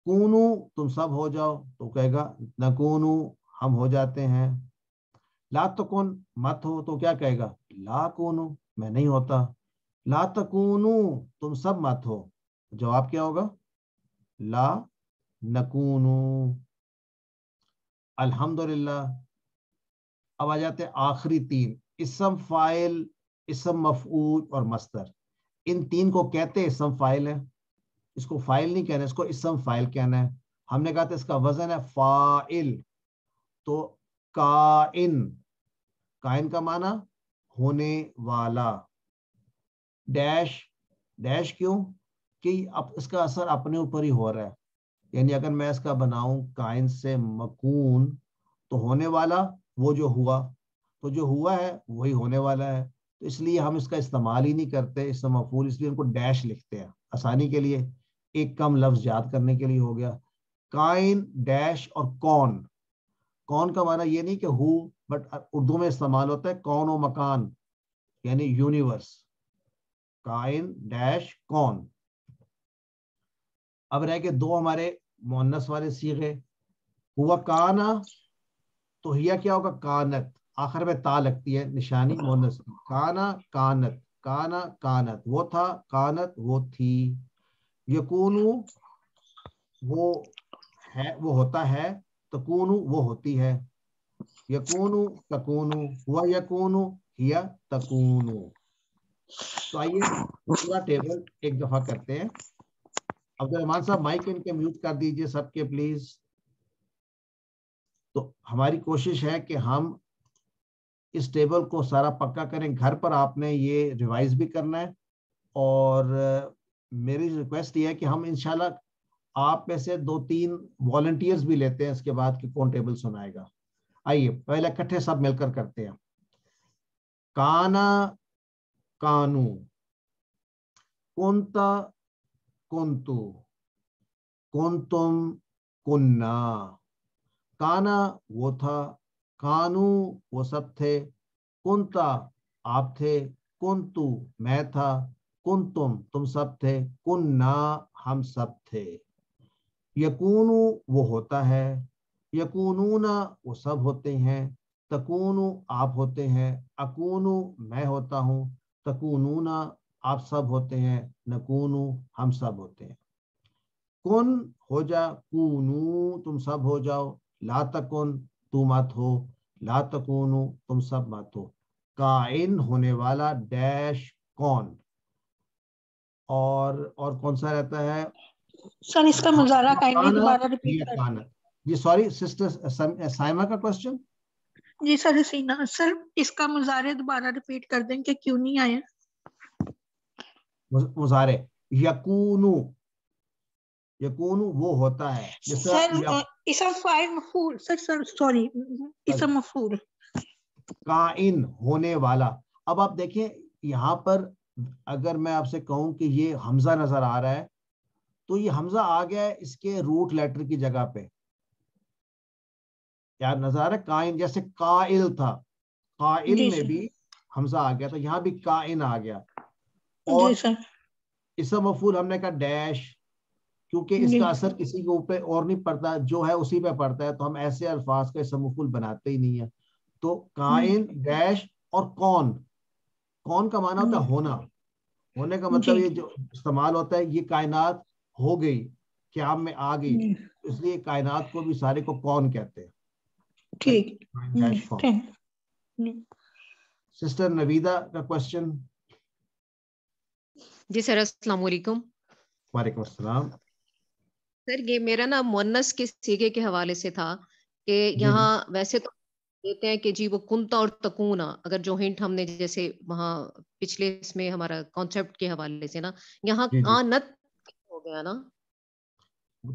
کونو تم سب ہو جاؤ تو کہے گا نکونو ہم ہو جاتے ہیں. لا تکن مت ہو تو کیا کہے گا؟ لا کونو میں نہیں ہوتا. لا تکونو تم سب مت ہو، جواب کیا ہوگا؟ لا نکونو. الحمدللہ. اب آ جاتے ہیں آخری تین، اسم فاعل، اسم مفعول اور مصدر. ان تین کو کہتے ہیں اسم فاعل ہے. اس کو فاعل نہیں کہنا، اس کو اسم فاعل کہنا ہے. ہم نے کہا تھا اس کا وزن ہے فاعل. تو کائن، کائن کا معنی ہونے والا. ڈیش، ڈیش کیوں؟ کہ اب اس کا اثر اپنے اوپر ہی ہو رہا ہے. یعنی اگر میں اس کا بناؤں کائن سے مکون، تو ہونے والا وہ جو ہوا، تو جو ہوا ہے وہی ہونے والا ہے. تو اس لیے ہم اس کا استعمال ہی نہیں کرتے اس مفعول، اس لیے ان کو ڈیش لکھتے ہیں آسانی کے لیے، ایک کم لفظ یاد کرنے کے لیے ہو گیا. کائن ڈیش اور کون. کون کا معنی یہ نہیں کہ ہو، بٹ اردو میں استعمال ہوتا ہے کون و مکان، یعنی یونیورس. کائن ڈیش کون. اب رہ کے دو ہمارے مؤنث والے صیغے. ہوا کانا، تو ہیا کیا ہوگا؟ کانت. آخر میں تا لگتی ہے، نشانی مؤنث کی. کانا کانت، کانا کانت وہ تھا، کانت وہ تھی. یکونو وہ ہے، وہ ہوتا ہے. تکونو وہ ہوتی ہے. یکونو تکونو، ہوا یکونو، ہیا تکونو. تو آئیے پورا ٹیبل ایک دفعہ کرتے ہیں. عبدالرحمان صاحب مائک ان کے میوٹ کر دیجئے سب کے پلیز. تو ہماری کوشش ہے کہ ہم اس ٹیبل کو سارا پکا کریں. گھر پر آپ نے یہ ریوائز بھی کرنا ہے، اور میری ریکویسٹ یہ ہے کہ ہم انشاءاللہ آپ میں سے 2-3 والنٹیئرز بھی لیتے ہیں اس کے بعد کہ کون ٹیبل سنائے گا. آئیے پہلے اکٹھے سب مل کر کرتے ہیں. کانا کانو، کنتا کنتو، کنتم کننا. کانا وہ تھا، کانو وہ سب تھے، کنتا آپ تھے، کنتو میں تھا، کنتم تم سب تھے، کننا ہم سب تھے. یکونو وہ ہوتا ہے، یکونون وہ سب ہوتے ہیں، تکونو آپ ہوتے ہیں، اکونو میں ہوتا ہوں، تکونون آپ سب ہوتے ہیں، نکونو ہم سب ہوتے ہیں. کن ہو جا، کونو تم سب ہو جاؤ، لا تکن تو مت ہو، لا تکونو تم سب مت ہو. کائن ہونے والا ڈیش کون. اور کون سا رہتا ہے؟
سر اس کا مظاہرہ کائنڈلی دوبارہ ریپیٹ کر دیں.
جی سوری سسٹر سائمہ کا کوسچن.
جی سر حسینہ، سر اس کا مظاہرہ دوبارہ ریپیٹ کر دیں کہ کیوں نہیں آیا.
مظاہرے یکونو، یکونو وہ ہوتا ہے.
سر اسم فاعل مفعول، سر سوری اسم مفعول.
کائن ہونے والا. اب آپ دیکھیں یہاں پر اگر میں آپ سے کہوں کہ یہ حمزہ نظر آ رہا ہے، تو یہ حمزہ آ گیا ہے اس کے روٹ لیٹر کی جگہ پہ. کیا نظر آ رہا ہے؟ کائن جیسے قائل تھا، قائل میں بھی حمزہ آ گیا، تو یہاں بھی کائن آ گیا. اور اسم مفعول ہم نے کہا ڈیش، کیونکہ اس کا اثر کسی کے اوپر اور نہیں پڑتا، جو ہے اسی پہ پڑتا ہے، تو ہم ایسے الفاظ کا اسم مفعول بناتے ہی نہیں ہے. تو کائن ڈیش اور کون. کون کا معنی ہوتا ہے ہونا. ہونے کا مطلب یہ جو استعمال ہوتا ہے، یہ کائنات ہو گئی، قیام میں آ گئی، اس لیے کائنات کو بھی سارے کو کون کہتے ہیں.
ٹھیک.
سسٹر نویدہ کا کوسچن.
جی سر السلام علیکم.
وعلیکم السلام.
سر یہ میرا نا مؤنث کے صیغے کے حوالے سے تھا کہ یہاں ویسے تو دیتے ہیں کہ جی وہ کنتا اور تکونا، اگر جو ہنٹ ہم نے جیسے وہاں پچھلے اس میں ہمارا کانسیپٹ کے حوالے سے نا، یہاں کانت ہو گیا نا.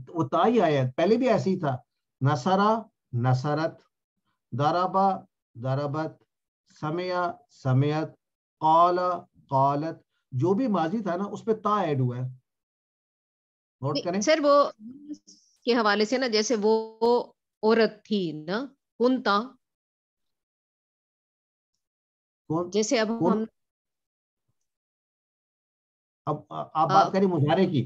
وہ تائی آیا پہلے بھی ایسے ہی تھا. نصرا نصرت، ضربا ضربت، سمیا سمیت، قال قالت. جو بھی ماضی تھا نا اس پہ تا ایڈ ہوا ہے. نوٹ کریں
سر وہ کے حوالے سے نا، جیسے وہ عورت تھی نا، کنتا، جیسے اب ہم
آپ بات کریں مظاہرے کی،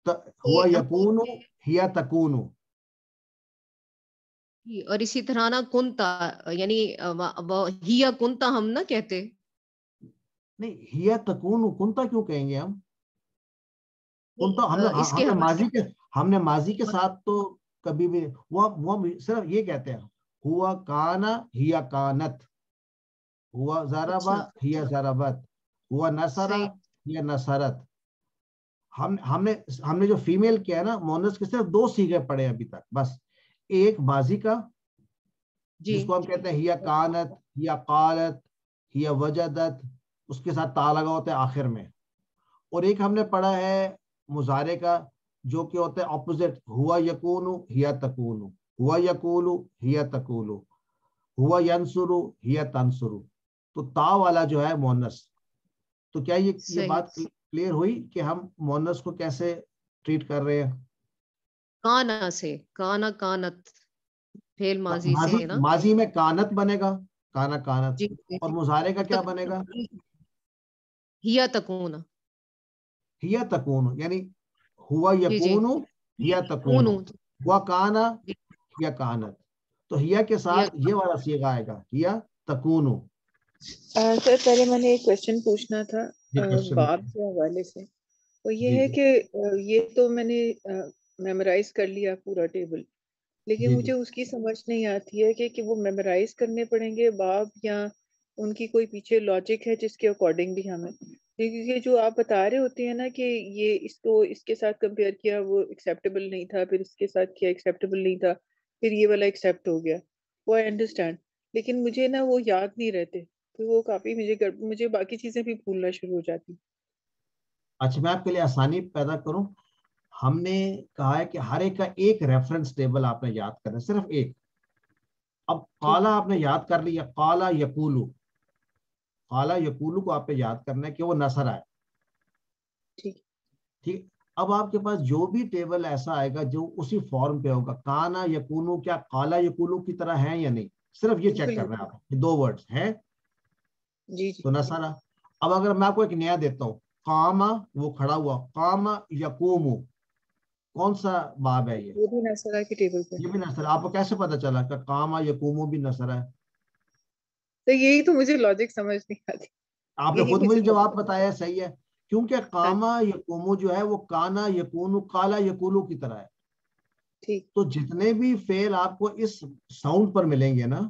ہوا یکونو ہیا تکونو.
اور اسی طرح نا کنتا، یعنی ہیا کنتا ہم نہ کہتے
نہیں، ہیا تکونو کنتا کیوں کہیں گے ہم؟ ہم نے ماضی کے ساتھ تو کبھی بھی وہ صرف یہ کہتے ہیں ہوا کانا ہیا کانت، ہوا ضربا ہیا ضربت، ہوا نصرا ہیا نصرت. ہم نے جو فیمیل کیا ہے نا مونس کے صرف 2 صیغے پڑھے ابھی تک بس. ایک ماضی کا جس کو ہم کہتے ہیں ہیا کانت ہیا قالت ہیا وجدت، اس کے ساتھ تا لگا ہوتا ہے آخر میں. اور ایک ہم نے پڑھا ہے مضارع کا جو کہ ہوتا ہے اپوزٹ، ہوا یکونو ہیا تکونو، ہوا یقولو ہیا تقولو، ہوا ینصرو ہیا تنصرو. تو تا والا جو ہے مونس. تو کیا یہ بات کلیئر ہوئی کہ ہم مونس کو کیسے ٹریٹ کر رہے ہیں؟
کانا سے، کانا کانت فعل ماضی سے نا،
ماضی میں کانت بنے گا، کانا کانت. اور مضارع کا کیا بنے گا؟
ہیا تکون،
ہیا تکون، یعنی ہوا یکونو ہیا تکونو، ہوا کانا ہیا کانت. تو ہیا کے ساتھ یہ والا صیغہ آئے گا ہیا تکونو.
سر پہلے میں نے ایک کوشچن پوچھنا تھا باب کے حوالے سے. وہ یہ ہے کہ یہ تو میں نے میمورائز کر لیا پورا ٹیبل، لیکن مجھے اس کی سمجھ نہیں آتی ہے کہ وہ میمورائز کرنے پڑیں گے باب یا ان کی کوئی پیچھے لاجک ہے جس کے اکارڈنگ بھی ہمیں، کیونکہ جو آپ بتا رہے ہوتے ہیں نا کہ یہ اس کو اس کے ساتھ کمپیئر کیا وہ ایکسیپٹیبل نہیں تھا، پھر اس کے ساتھ کیا ایکسیپٹیبل نہیں تھا، پھر یہ والا ایکسیپٹ ہو گیا، وہ آئی انڈرسٹینڈ، لیکن مجھے نا وہ یاد نہیں رہتے، تو وہ کافی مجھے باقی چیزیں بھی بھولنا شروع ہو جاتی.
اچھا میں آپ کے لیے آسانی پیدا کروں. ہم نے کہا ہے کہ ہر ایک کا ایک ریفرنس ٹیبل آپ نے یاد کرنا ہے، صرف ایک. اب قالا آپ نے یاد کر لیا، قالا یقولو، قالا یقولو کو آپ نے یاد کرنا ہے کہ وہ نصر آئے. ٹھیک. اب آپ کے پاس جو بھی ٹیبل ایسا آئے گا جو اسی فارم پہ ہوگا، کانا یکونو کیا قالا یقولو کی طرح ہے یا نہیں، صرف یہ چیک کرنا ہے آپ. 2 ورڈز ہیں تو نصر. اب اگر میں آپ کو ایک نیا دیتا ہوں، قاما وہ کھڑا ہوا، قاما یقومو، کون سا باب ہے یہ
بھی نصرہ کے ٹیبل پہ؟
یہ بھی نصر. آپ کو کیسے پتا چلا کہ قاما یقومو بھی نصر ہے؟
تو یہی تو مجھے لاجک سمجھ نہیں آتی.
آپ نے خود مجھے جواب بتایا صحیح ہے، کیونکہ قاما یقومو جو ہے وہ کانا یکونو قالا یقولو کی طرح ہے. تو جتنے بھی فعل آپ کو اس ساؤنڈ پر ملیں گے نا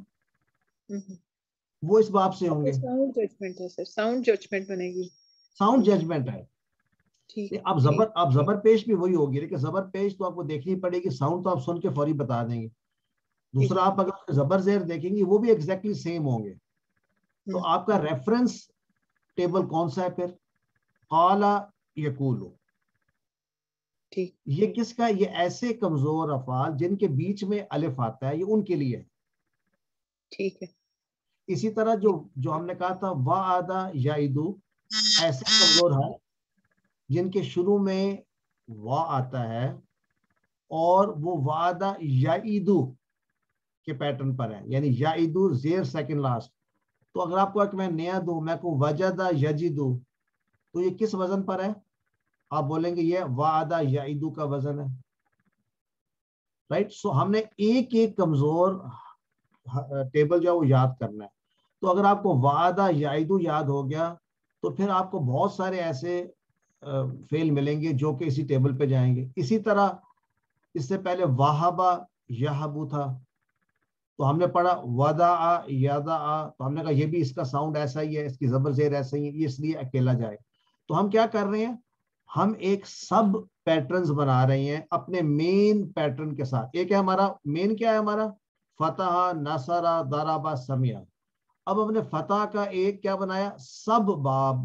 وہ اس باب سے ہوں گے.
ساؤنڈ ججمنٹ ہے سر، ساؤنڈ ججمنٹ بنے گی،
ساؤنڈ ججمنٹ ہے. اب زبر پیش بھی وہی ہوگی، لیکن زبر پیش تو آپ کو دیکھنی پڑے گی، ساؤنڈ تو آپ سن کے فوری بتا دیں گے. دوسرا آپ اگر زبر زیر دیکھیں گے وہ بھی ایگزیکٹلی سیم ہوں گے. تو آپ کا ریفرنس ٹیبل کون سا ہے پھر؟ قالا یقولو. یہ کس کا؟ یہ ایسے کمزور افعال جن کے بیچ میں الف آتا ہے، یہ ان کے لیے ہے.
ٹھیک ہے.
اسی طرح جو ہم نے کہا تھا وعدہ یعدو، ایسے کمزور ہیں جن کے شروع میں وا آتا ہے اور وہ وعدہ یعدو کے پیٹرن پر ہے، یعنی یعدو زیر سیکنڈ لاسٹ. تو اگر آپ کو ایک میں نیا دوں، میں کو وجدہ یجدو، تو یہ کس وزن پر ہے؟ آپ بولیں گے یہ وعدہ یعدو کا وزن ہے. رائٹ. سو ہم نے ایک ایک کمزور ٹیبل جو ہے وہ یاد کرنا ہے. تو اگر آپ کو وعدہ یعدو یاد ہو گیا تو پھر آپ کو بہت سارے ایسے فعل ملیں گے جو کہ اسی ٹیبل پہ جائیں گے. اسی طرح اس سے پہلے وہبہ یہبو تھا، تو ہم نے پڑھا ودعا یدعا، تو ہم نے کہا یہ بھی اس کا ساؤنڈ ایسا ہی ہے، اس کی زبر زیر ایسا ہی ہے، یہ اس لیے اکیلا جائے. تو ہم کیا کر رہے ہیں؟ ہم ایک سب پیٹرنز بنا رہے ہیں اپنے مین پیٹرن کے ساتھ. ایک ہے ہمارا مین، کیا ہے ہمارا؟ فتح، نصر، ضرب، سمع. اب ہم نے فتح کا ایک کیا بنایا؟ سب باب،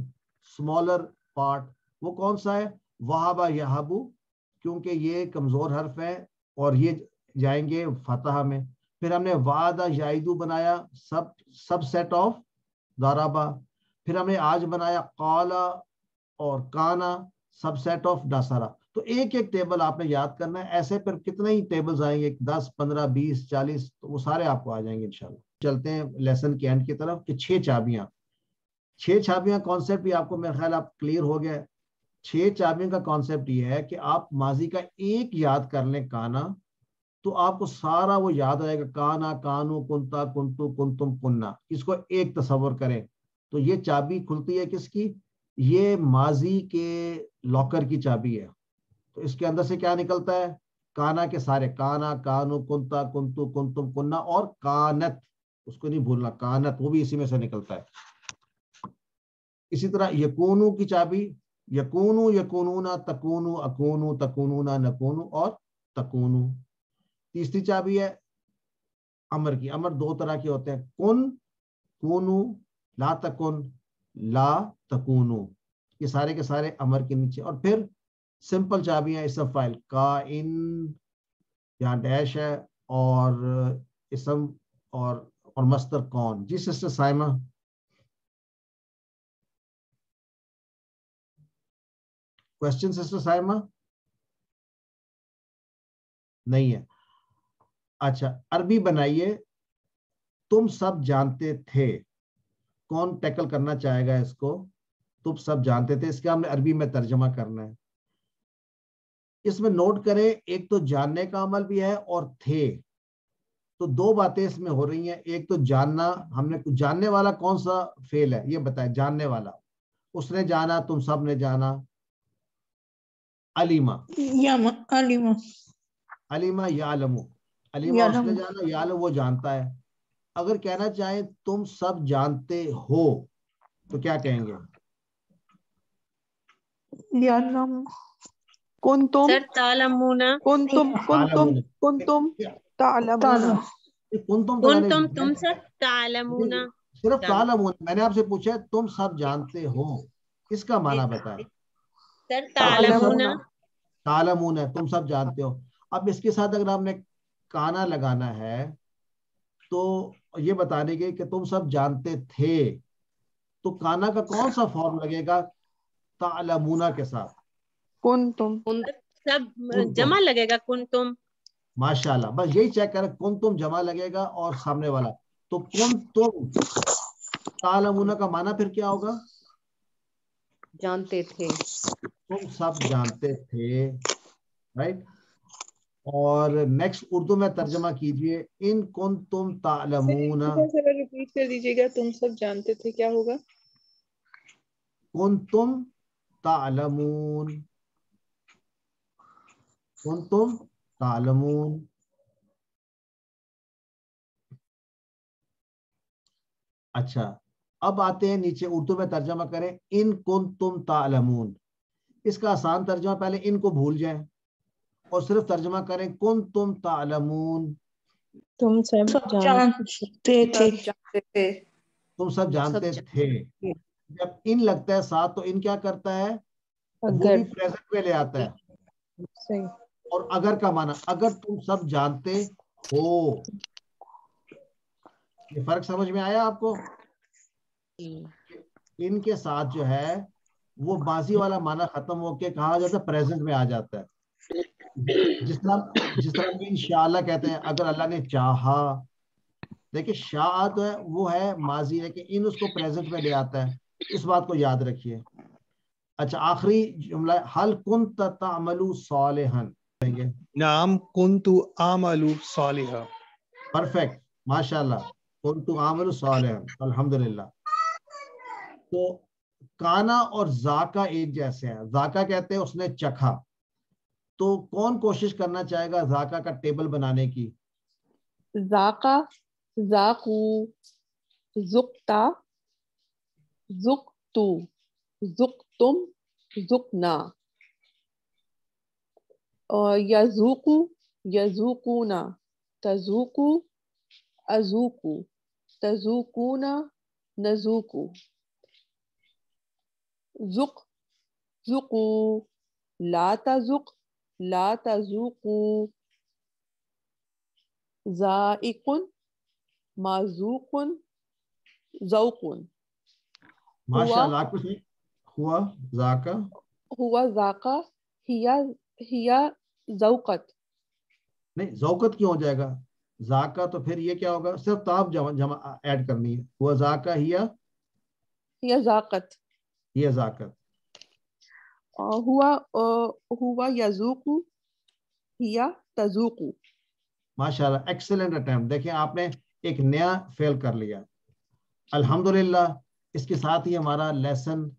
سمالر پارٹ. وہ کون سا ہے؟ وہبہ یہبو، کیونکہ یہ کمزور حرف ہے اور یہ جائیں گے فتح میں. پھر ہم نے وعدہ یعدو بنایا سب سیٹ آف ضربہ. پھر ہم نے آج بنایا قالا اور کانا سب سیٹ آف نصرہ. تو ایک ایک ٹیبل آپ نے یاد کرنا ہے. ایسے پھر کتنے ہی ٹیبلز آئیں گے، 10 15 20 40، تو وہ سارے آپ کو آ جائیں گے انشاءاللہ. چلتے ہیں لیسن کے اینڈ کی طرف کہ 6 چابیاں. 6 چابیاں کانسیپٹ بھی آپ کو میرے خیال آپ کلیئر ہو گیا. 6 چابیاں کا کانسیپٹ یہ ہے کہ آپ ماضی کا ایک یاد کر لیں کانا، تو آپ کو سارا وہ یاد آئے گا. کانا، کانو، کنتا، کنتو، کنتم، کننا. اس کو ایک تصور کریں تو یہ چابی کھلتی ہے کس کی؟ یہ ماضی کے لاکر کی چابی ہے. تو اس کے اندر سے کیا نکلتا ہے؟ کانا کے سارے، کانا، کانو، کنتا، کنتو، کنتم، کننا، اور کانت، اس کو نہیں بھولنا، کانت وہ بھی اسی میں سے نکلتا ہے. اسی طرح یکونو کی چابی، یکونو، یکونونا، تکونو، اکونو، تکونونا، نکونو، اور تکونو. تیسری چابی ہے امر کی. امر دو طرح کے ہوتے ہیں، کن، کونو، لا تکن، لا تکونو. یہ سارے کے سارے امر کے نیچے. اور پھر سمپل چابیاں اسم فائل، کائن، یہاں ڈیش ہے، اور اسم اور مصدر کون. جی sister Saima, question sister Saima نہیں ہے. اچھا، عربی بنائیے تم سب جانتے تھے. کون ٹیکل کرنا چاہے گا اس کو؟ تم سب جانتے تھے، اس کا ہم نے عربی میں ترجمہ کرنا ہے. اس میں نوٹ کریں، ایک تو جاننے کا عمل بھی ہے اور تھے، تو دو باتیں اس میں ہو رہی ہیں. ایک تو جاننا، ہم نے جاننے والا کون سا فعل ہے یہ بتائیں. جاننے والا، اس نے جانا، تم سب نے جانا. علیما،
علیما،
علیما یعلمو، علیما اس نے جانا، یعلم وہ جانتا ہے. اگر کہنا چاہیں تم سب جانتے ہو تو کیا کہیں گے؟
یعلم، کنتم،
سر تعلمون،
کنتم، کنتم، کنتم تعلمون.
کنتم تو
کنتم تم سب، تعلمون
صرف تعلمون. میں نے آپ سے پوچھا تم سب جانتے ہو، اس کا معنی بتائیں.
سر تعلمون،
تعلمون ہے، تم سب جانتے ہو. اب اس کے ساتھ اگر آپ نے کانا لگانا ہے تو یہ بتانے کے کہ تم سب جانتے تھے، تو کانا کا کون سا فارم لگے گا تعلمون کے ساتھ؟
کنتم.
سب جمع لگے گا، کنتم.
ماشاءاللہ، بس یہی چیک کریں، کنتم جمع لگے گا اور سامنے والا. تو کنتم تعلمون کا معنی پھر کیا ہوگا؟
جانتے تھے.
تم سب جانتے تھے، رائٹ. اور نیکسٹ اردو میں ترجمہ کیجئے، ان کنتم تعلمون.
ریپیٹ کر دیجیے گا، تم سب جانتے تھے کیا ہوگا؟
کنتم تعلمون، کنتم تعلمون. اچھا، اب آتے ہیں نیچے، اردو میں ترجمہ کریں ان کنتم تعلمون. اس کا آسان ترجمہ، پہلے ان کو بھول جائیں اور صرف ترجمہ کریں کنتم تعلمون.
تم سب
جانتے تھے،
تم سب جانتے تھے. جب ان لگتا ہے ساتھ تو ان کیا کرتا ہے؟ وہ
اگر
بھی پریزنٹ میں لے آتا ہے.
صحیح.
اور اگر کا معنی، اگر تم سب جانتے ہو. یہ فرق سمجھ میں آیا آپ کو؟ ان کے ساتھ جو ہے وہ ماضی والا معنی ختم ہو کے کہا جاتا ہے پریزنٹ میں آ جاتا ہے. جس طرح ہم انشاءاللہ کہتے ہیں اگر اللہ نے چاہا. دیکھیں شاء تو ہے وہ ہے ماضی ہے، کہ ان اس کو پریزنٹ میں لے آتا ہے. اس بات کو یاد رکھیے. اچھا، آخری جملہ، حل کنت تعمل صالحا.
نعم کنت اعمل صالحا.
پرفیکٹ، ماشاءاللہ، کنت اعمل صالحا، الحمدللہ. تو کانا اور ذاکا ایک جیسے ہیں. ذاکا کہتے ہیں اس نے چکھا. تو کون کوشش کرنا چاہے گا ذاکا کا ٹیبل بنانے کی؟
ذاقا، ذاقو، ذقتا، ذقتو، ذقتم، ذقنا. یذوقو، یذوقونا، تذوقو، اذوقو، تذوقونا، نذوقو. ذق، ذقو، لا تذق، لا تذوقو. ذائق، مذوق، ذوق.
ماشاءاللہ، کچھ نہیں ہوا ذاکا.
ہوا ذاقا، ہیا ذوقت.
نہیں، ذوقت کیوں ہو جائے گا؟ ذاکا تو پھر یہ کیا ہوگا؟ صرف تاب جمع ایڈ کرنی ہے. ہوا ذاکا،
ہیا ذاقت.
یہ ذاکت.
ہوا یذوق، ہیا تذوق.
ماشاءاللہ، ایکسلنٹ اٹیمپٹ. دیکھیں آپ نے ایک نیا فیل کر لیا. الحمدللہ. اس کے ساتھ ہی ہمارا لیسن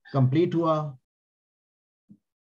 کمپلیٹ ہوا.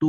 2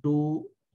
2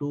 2,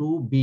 2B,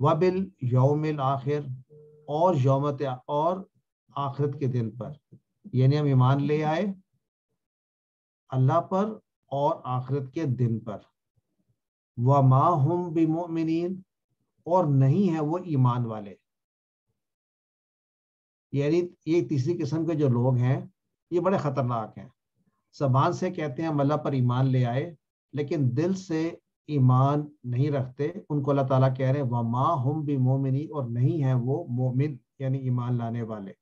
وبل یوم الآخر اور اور آخرت کے دن پر، یعنی ہم ایمان لے آئے اللہ پر اور آخرت کے دن پر. وما ہم بمؤمنین اور نہیں ہے وہ ایمان والے. یعنی یہ تیسری قسم کے جو لوگ ہیں یہ بڑے خطرناک ہیں. زبان سے کہتے ہیں ہم اللہ پر ایمان لے آئے لیکن دل سے ایمان نہیں رکھتے. ان کو اللہ تعالیٰ کہہ رہے ہیں وما ہم بمؤمنین اور نہیں ہے وہ مومن یعنی ایمان لانے والے.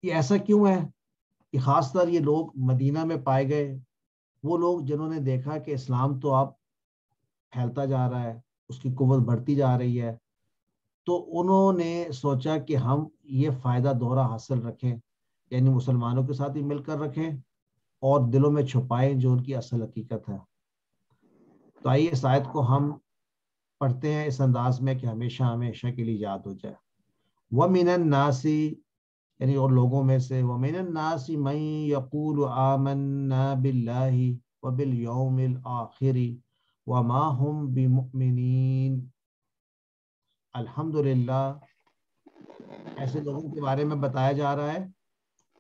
یہ ایسا کیوں ہے کہ خاص طور یہ لوگ مدینہ میں پائے گئے، وہ لوگ جنہوں نے دیکھا کہ اسلام تو اب پھیلتا جا رہا ہے، اس کی قوت بڑھتی جا رہی ہے، تو انہوں نے سوچا کہ ہم یہ فائدہ دورہ حاصل رکھیں، یعنی مسلمانوں کے ساتھ ہی مل کر رکھیں اور دلوں میں چھپائیں جو ان کی اصل حقیقت ہے. تو آئیے اس آیت کو ہم پڑھتے ہیں اس انداز میں کہ ہمیشہ ہمیشہ کے لیے یاد ہو جائے. وَمِنَ النَّاسِ یعنی اور لوگوں میں سے، وَمِنَ النَّاسِ مَن يَقُولُ آمَنَّا بِاللَّهِ وَبِالْيَوْمِ الْآخِرِ وَمَا هُمْ بِمُؤْمِنِينَ. الحمدللہ ایسے لوگوں کے بارے میں بتایا جا رہا ہے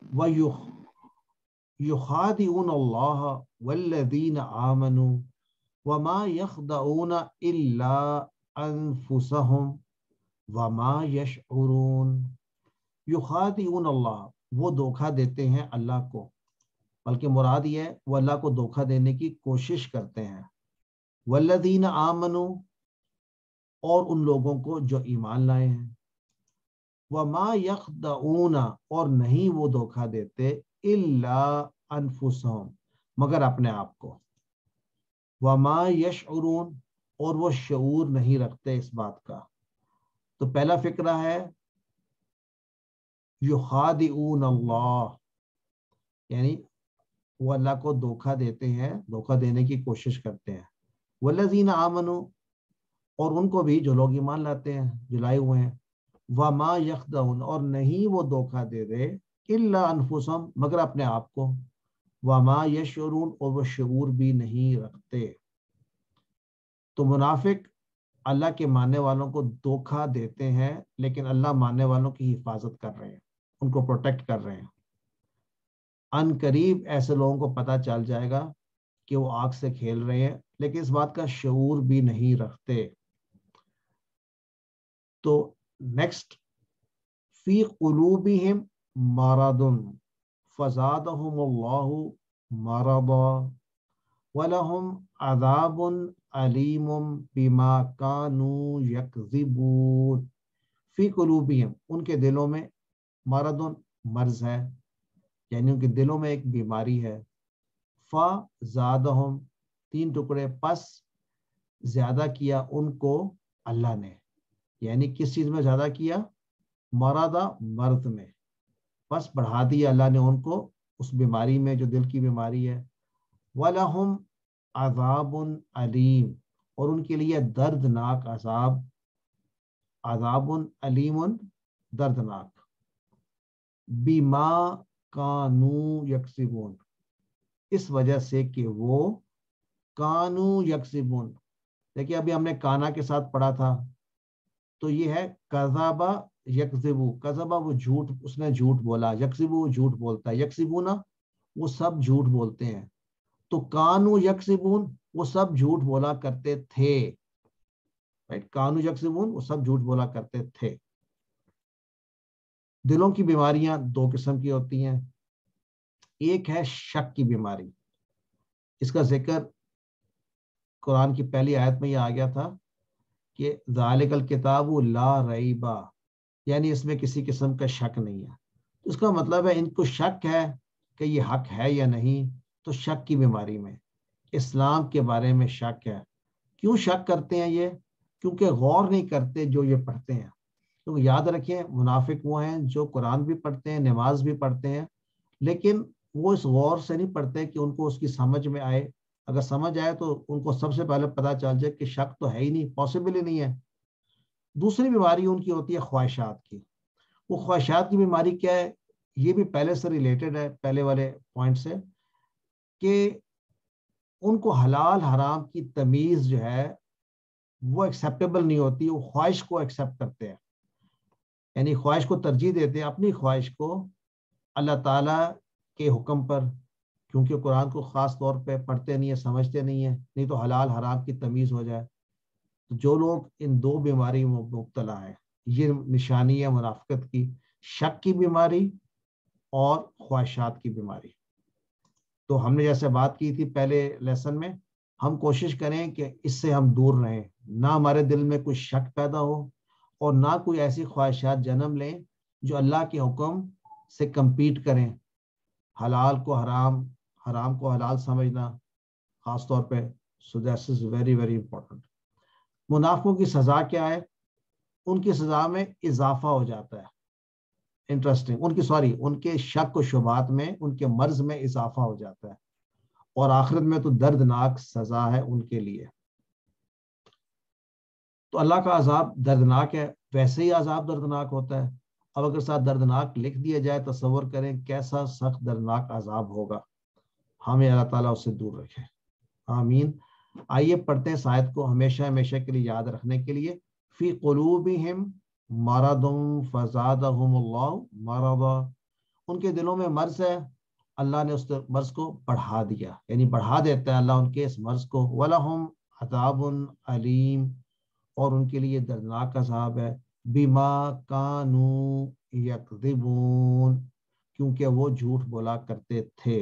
وَيُخَادِعُونَ اللَّهَ وَالَّذِينَ آمَنُوا وَمَا يَخْدَعُونَ إِلَّا أَنفُسَهُمْ وَمَا يَشْعُرُونَ. یخادعون اللہ وہ دھوکہ دیتے ہیں اللہ کو، بلکہ مراد یہ ہے وہ اللہ کو دھوکہ دینے کی کوشش کرتے ہیں. والذین آمنوا اور ان لوگوں کو جو ایمان لائے ہیں. وما یخدعون اور نہیں وہ دھوکہ دیتے الا انفسہم مگر اپنے آپ کو. وما یشعرون اور وہ شعور نہیں رکھتے اس بات کا. تو پہلا فقرہ ہے یخادعون اللہ یعنی وہ اللہ کو دھوکہ دیتے ہیں، دھوکہ دینے کی کوشش کرتے ہیں. والذین آمنوا اور ان کو بھی جو لوگ ایمان لاتے ہیں، جو لائے ہوئے ہیں. وما یخدعون اور نہیں وہ دھوکہ دے دے الا انفسہم مگر اپنے آپ کو. وما یشعرون اور وہ شعور بھی نہیں رکھتے. تو منافق اللہ کے ماننے والوں کو دھوکہ دیتے ہیں لیکن اللہ ماننے والوں کی حفاظت کر رہے ہیں، ان کو پروٹیکٹ کر رہے ہیں. ان قریب ایسے لوگوں کو پتہ چل جائے گا کہ وہ آگ سے کھیل رہے ہیں لیکن اس بات کا شعور بھی نہیں رکھتے. تو نیکسٹ فی قلوبہم مرض فزادہم اللہ مرضا وَلَهُمْ عَذَابٌ عَلِيمٌ بِمَا كَانُوا يَكْذِبُونَ. فی قلوبہم ان کے دلوں میں مرض مرض ہے، یعنی ان کے دلوں میں ایک بیماری ہے. فَزَادَهُمْ تین ٹکڑے پس زیادہ کیا ان کو اللہ نے، یعنی کس چیز میں زیادہ کیا؟ مرضا مرض میں، پس بڑھا دیا اللہ نے ان کو اس بیماری میں جو دل کی بیماری ہے. وَلَهُمْ عذاب علیم اور ان کے لیے دردناک عذاب، عذاب علیم دردناک. بما کانوا یکسبون اس وجہ سے کہ وہ کانوا یکسبون. دیکھیے ابھی ہم نے کانا کے ساتھ پڑھا تھا تو یہ ہے کذبا یکذبو. کذبا وہ جھوٹ، اس نے جھوٹ بولا. یکذبو وہ جھوٹ بولتا ہے. یکسبونا وہ سب جھوٹ بولتے ہیں. تو کانوا یکسبون وہ سب جھوٹ بولا کرتے تھے. کانوا یکسبون وہ سب جھوٹ بولا کرتے تھے. دلوں کی بیماریاں دو قسم کی ہوتی ہیں. ایک ہے شک کی بیماری، اس کا ذکر قرآن کی پہلی آیت میں یہ آ گیا تھا کہ ذالک الکتاب لا ریب، یعنی اس میں کسی قسم کا شک نہیں ہے. اس کا مطلب ہے ان کو شک ہے کہ یہ حق ہے یا نہیں. تو شک کی بیماری میں اسلام کے بارے میں شک ہے. کیوں شک کرتے ہیں یہ؟ کیونکہ غور نہیں کرتے جو یہ پڑھتے ہیں. تو یاد رکھیں منافق وہ ہیں جو قرآن بھی پڑھتے ہیں، نماز بھی پڑھتے ہیں، لیکن وہ اس غور سے نہیں پڑھتے کہ ان کو اس کی سمجھ میں آئے. اگر سمجھ آئے تو ان کو سب سے پہلے پتہ چل جائے کہ شک تو ہے ہی نہیں، پاسبل ہی نہیں ہے. دوسری بیماری ان کی ہوتی ہے خواہشات کی. وہ خواہشات کی بیماری کیا ہے؟ یہ بھی پہلے سے ریلیٹڈ ہے پہلے والے پوائنٹ سے، کہ ان کو حلال حرام کی تمیز جو ہے وہ ایکسیپٹیبل نہیں ہوتی، وہ خواہش کو ایکسیپٹ کرتے ہیں، یعنی خواہش کو ترجیح دیتے ہیں اپنی خواہش کو اللہ تعالیٰ کے حکم پر، کیونکہ قرآن کو خاص طور پہ پڑھتے نہیں ہیں، سمجھتے نہیں ہیں، نہیں تو حلال حرام کی تمیز ہو جائے. تو جو لوگ ان دو بیماری میں مبتلا ہیں، یہ نشانی ہے منافقت کی، شک کی بیماری اور خواہشات کی بیماری. تو ہم نے جیسے بات کی تھی پہلے لیسن میں، ہم کوشش کریں کہ اس سے ہم دور رہیں، نہ ہمارے دل میں کوئی شک پیدا ہو اور نہ کوئی ایسی خواہشات جنم لیں جو اللہ کے حکم سے کمپیٹ کریں. حلال کو حرام، حرام کو حلال سمجھنا خاص طور پہ. So that is very very important. منافقوں کی سزا کیا ہے؟ ان کی سزا میں اضافہ ہو جاتا ہے. انٹرسٹنگ، ان کے شک و شبہات میں، ان کے مرض میں اضافہ ہو جاتا ہے، اور آخرت میں تو دردناک سزا ہے ان کے لیے. تو اللہ کا عذاب دردناک ہے، ویسے ہی عذاب دردناک ہوتا ہے. اب اگر ساتھ دردناک لکھ دیا جائے، تصور کریں کیسا سخت دردناک عذاب ہوگا. ہمیں اللہ تعالیٰ اس سے دور رکھے، آمین. آئیے پڑھتے ہیں اس آیت کو ہمیشہ ہمیشہ کے لیے یاد رکھنے کے لیے. فی قلوبہم مرض فزادہم اللہ مرضا. ان کے دلوں میں مرض ہے، اللہ نے اس مرض کو بڑھا دیا، یعنی بڑھا دیتا ہے اللہ ان کے اس مرض کو. وَلَهُمْ عَذَابٌ علیم، اور ان کے لیے دردناک عذاب ہے. بما کانوا یکذبون، کیونکہ وہ جھوٹ بولا کرتے تھے.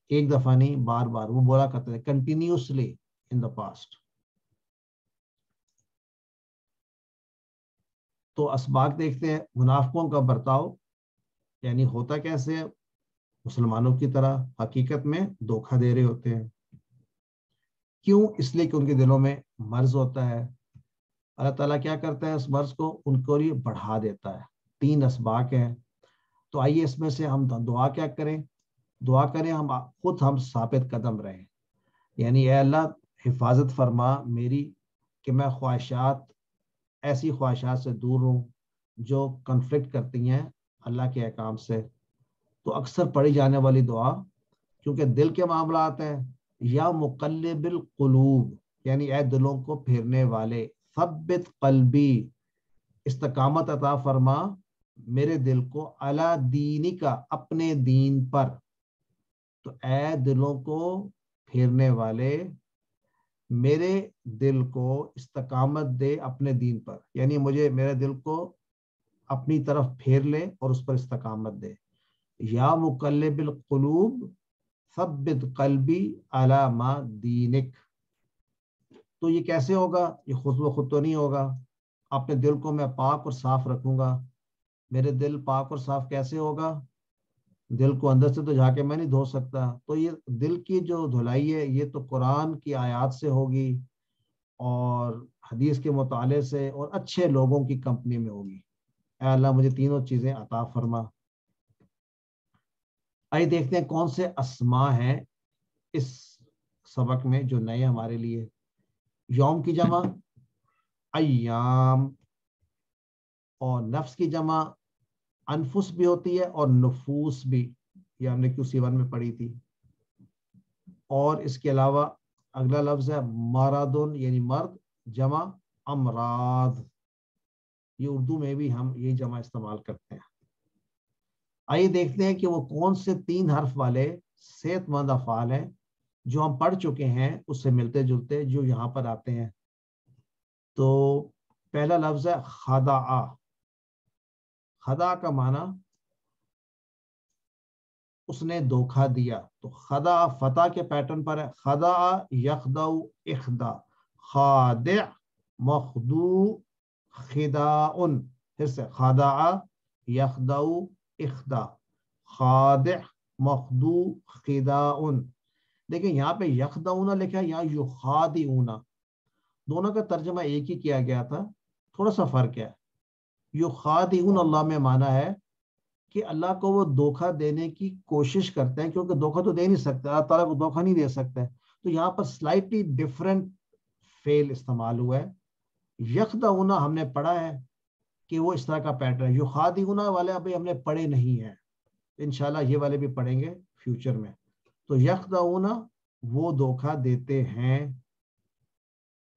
ایک دفعہ نہیں، بار بار وہ بولا کرتے تھے، کنٹینیوسلی in the past. تو اسباق دیکھتے ہیں منافقوں کا برتاؤ، یعنی ہوتا کیسے ہے؟ مسلمانوں کی طرح حقیقت میں دھوکہ دے رہے ہوتے ہیں. کیوں؟ اس لیے کہ ان کے دلوں میں مرض ہوتا ہے. اللہ تعالیٰ کیا کرتا ہے؟ اس مرض کو ان کو لیے بڑھا دیتا ہے. 3 اسباق ہیں. تو آئیے اس میں سے ہم دعا کیا کریں؟ دعا کریں ہم خود ہم ثابت قدم رہیں، یعنی اے اللہ حفاظت فرما میری کہ میں ایسی خواہشات سے دور ہوں جو کنفلکٹ کرتی ہیں اللہ کے احکام سے. تو اکثر پڑھی جانے والی دعا، کیونکہ دل کے معاملات ہیں، یا مقلب القلوب، یعنی اے دلوں کو پھیرنے والے، ثبت قلبی، استقامت عطا فرما میرے دل کو، علی دینکا، اپنے دین پر. تو اے دلوں کو پھیرنے والے، میرے دل کو استقامت دے اپنے دین پر، یعنی میرے دل کو اپنی طرف پھیر لے اور اس پر استقامت دے. یا مقلب القلوب ثبت قلبی علی ما دینک. تو یہ کیسے ہوگا؟ یہ خود بخود تو نہیں ہوگا. اپنے دل کو میں پاک اور صاف رکھوں گا. میرے دل پاک اور صاف کیسے ہوگا؟ دل کو اندر سے تو جا کے میں نہیں دھو سکتا. تو یہ دل کی جو دھلائی ہے یہ تو قرآن کی آیات سے ہوگی اور حدیث کے مطالعے سے اور اچھے لوگوں کی کمپنی میں ہوگی. اے اللہ مجھے تینوں چیزیں عطا فرما. آئیے دیکھتے ہیں کون سے اسماء ہیں اس سبق میں جو نئے ہمارے لیے. یوم کی جمع ایام، اور نفس کی جمع انفس بھی ہوتی ہے اور نفوس بھی، یہ ہم نے QC1 میں پڑھی تھی. اور اس کے علاوہ اگلا لفظ ہے مرادن، یعنی مرد، جمع امراض. یہ اردو میں بھی ہم یہ جمع استعمال کرتے ہیں. آئیے دیکھتے ہیں کہ وہ کون سے 3 حرف والے صحت مند افعال ہیں جو ہم پڑھ چکے ہیں اس سے ملتے جلتے جو یہاں پر آتے ہیں. تو پہلا لفظ ہے خدع. خدع کا معنی اس نے دھوکہ دیا. تو خدع فتح کے پیٹرن پر ہے. خدع یخدع اخدع، خادع مخدوع خداع. پھر سے خدع یخدع اخدع، خادع مخدوع خداع. دیکھیں یہاں پہ یخدعون لکھا ہے، یہاں یخادعون. دونوں کا ترجمہ ایک ہی کیا گیا تھا، تھوڑا سا فرق ہے. یخادعون اللہ میں معنی ہے کہ اللہ کو وہ دھوکہ دینے کی کوشش کرتے ہیں، کیونکہ دھوکہ تو دے نہیں سکتے، اللہ تعالیٰ کو دھوکہ نہیں دے سکتے. تو یہاں پر سلائٹلی ڈفرینٹ فعل استعمال ہوا ہے. یخدعون ہم نے پڑھا ہے کہ وہ اس طرح کا پیٹرن ہے. یخادعون والے ابھی ہم نے پڑھے نہیں ہیں، انشاءاللہ یہ والے بھی پڑھیں گے فیوچر میں. تو یخدعون وہ دھوکہ دیتے ہیں.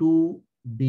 2B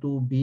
2B,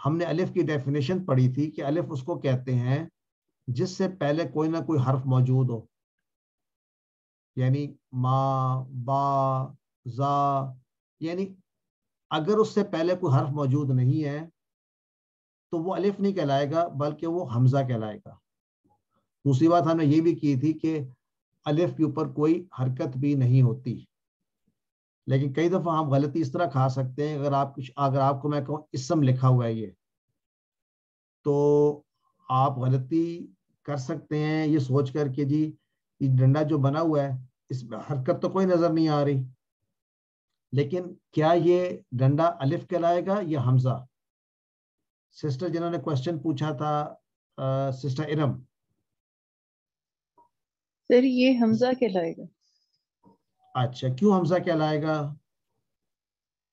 ہم نے الف کی ڈیفینیشن پڑھی تھی کہ الف اس کو کہتے ہیں جس سے پہلے کوئی نہ کوئی حرف موجود ہو، یعنی ما، با، زا، یعنی اگر اس سے پہلے کوئی حرف موجود نہیں ہے تو وہ الف نہیں کہلائے گا بلکہ وہ حمزہ کہلائے گا۔ دوسری بات ہم نے یہ بھی کی تھی کہ الف کے اوپر کوئی حرکت بھی نہیں ہوتی، لیکن کئی دفعہ ہم غلطی اس طرح کھا سکتے ہیں، اگر آپ کو میں کہوں اسم لکھا ہوا ہے یہ، تو آپ غلطی کر سکتے ہیں یہ سوچ کر کہ جی یہ ڈنڈا جو بنا ہوا ہے اس میں حرکت تو کوئی نظر نہیں آ رہی، لیکن کیا یہ ڈنڈا الف کہلائے گا یا حمزہ؟ سسٹر جنہوں نے کوشچن پوچھا تھا، سسٹر ارم،
سر یہ حمزہ کہلائے گا۔
اچھا، کیوں حمزہ کہلائے گا؟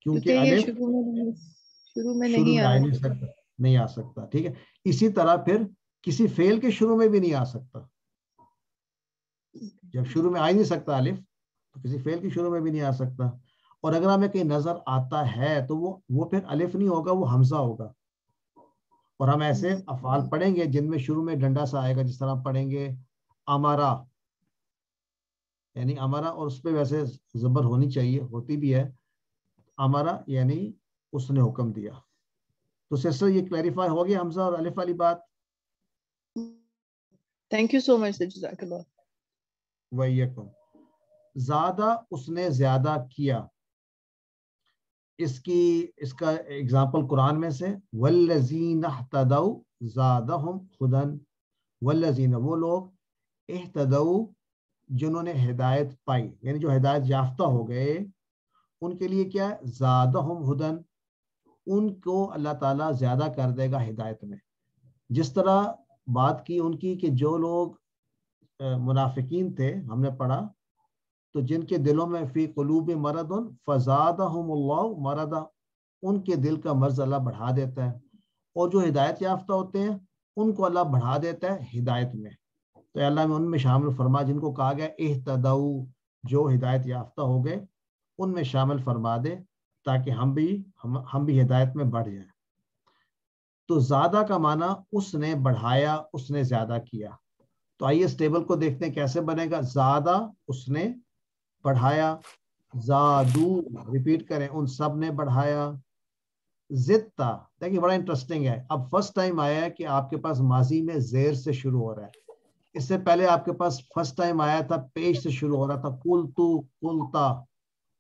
کیونکہ
یہ
الف
شروع میں
شروع
نہیں
میں
آ
نہیں سکتا، نہیں آ سکتا، ٹھیک ہے۔ اسی طرح پھر کسی فعل کے شروع میں بھی نہیں آ سکتا، جب شروع میں آ ہی نہیں سکتا الف تو کسی فعل کے شروع میں بھی نہیں آ سکتا، اور اگر ہمیں کہیں نظر آتا ہے تو وہ پھر الف نہیں ہوگا، وہ حمزہ ہوگا۔ اور ہم ایسے افعال پڑھیں گے جن میں شروع میں ڈنڈا سا آئے گا، جس طرح ہم پڑھیں گے امارا، یعنی امارا، اور اس پہ ویسے زبر ہونی چاہیے، ہوتی بھی ہے، امارا یعنی اس نے حکم دیا۔ تو سسٹر یہ کلیریفائی ہو گیا حمزہ اور الف والی بات؟
تھینک یو سو مچ سر، جزاک اللہ۔
وَإِيَّكُمْ، زیادہ اس نے زیادہ کیا، اس کا اگزامپل قرآن میں سے وَالَّذِينَ اهْتَدَوْا زَادَهُمْ هُدًى، وَالَّذِينَ وہ لوگ اهتدوا جنہوں نے ہدایت پائی، یعنی جو ہدایت یافتہ ہو گئے ان کے لیے کیا ہے؟ زادہم ہدن، ان کو اللہ تعالیٰ زیادہ کر دے گا ہدایت میں۔ جس طرح بات کی ان کی کہ جو لوگ منافقین تھے، ہم نے پڑھا، تو جن کے دلوں میں فی قلوب مرض فزادہم اللہ مرضا، ان کے دل کا مرض اللہ بڑھا دیتا ہے، اور جو ہدایت یافتہ ہوتے ہیں ان کو اللہ بڑھا دیتا ہے ہدایت میں۔ تو اللہ میں ان میں شامل فرما جن کو کہا گیا اہتدوا، جو ہدایت یافتہ ہو گئے ان میں شامل فرما دے، تاکہ ہم بھی ہدایت میں بڑھ جائیں۔ تو زیادہ کا معنی اس نے بڑھایا، اس نے زیادہ کیا۔ تو آئیے اس ٹیبل کو دیکھتے ہیں کیسے بنے گا۔ زیادہ اس نے بڑھایا، زادو ریپیٹ کریں ان سب نے بڑھایا، زدتا دیکھیں بڑا انٹرسٹنگ ہے، اب فرسٹ ٹائم آیا ہے کہ آپ کے پاس ماضی میں زیر سے شروع ہو رہا ہے، اس سے پہلے آپ کے پاس فرسٹ ٹائم آیا تھا پیش سے شروع ہو رہا تھا، قلتو قلتا،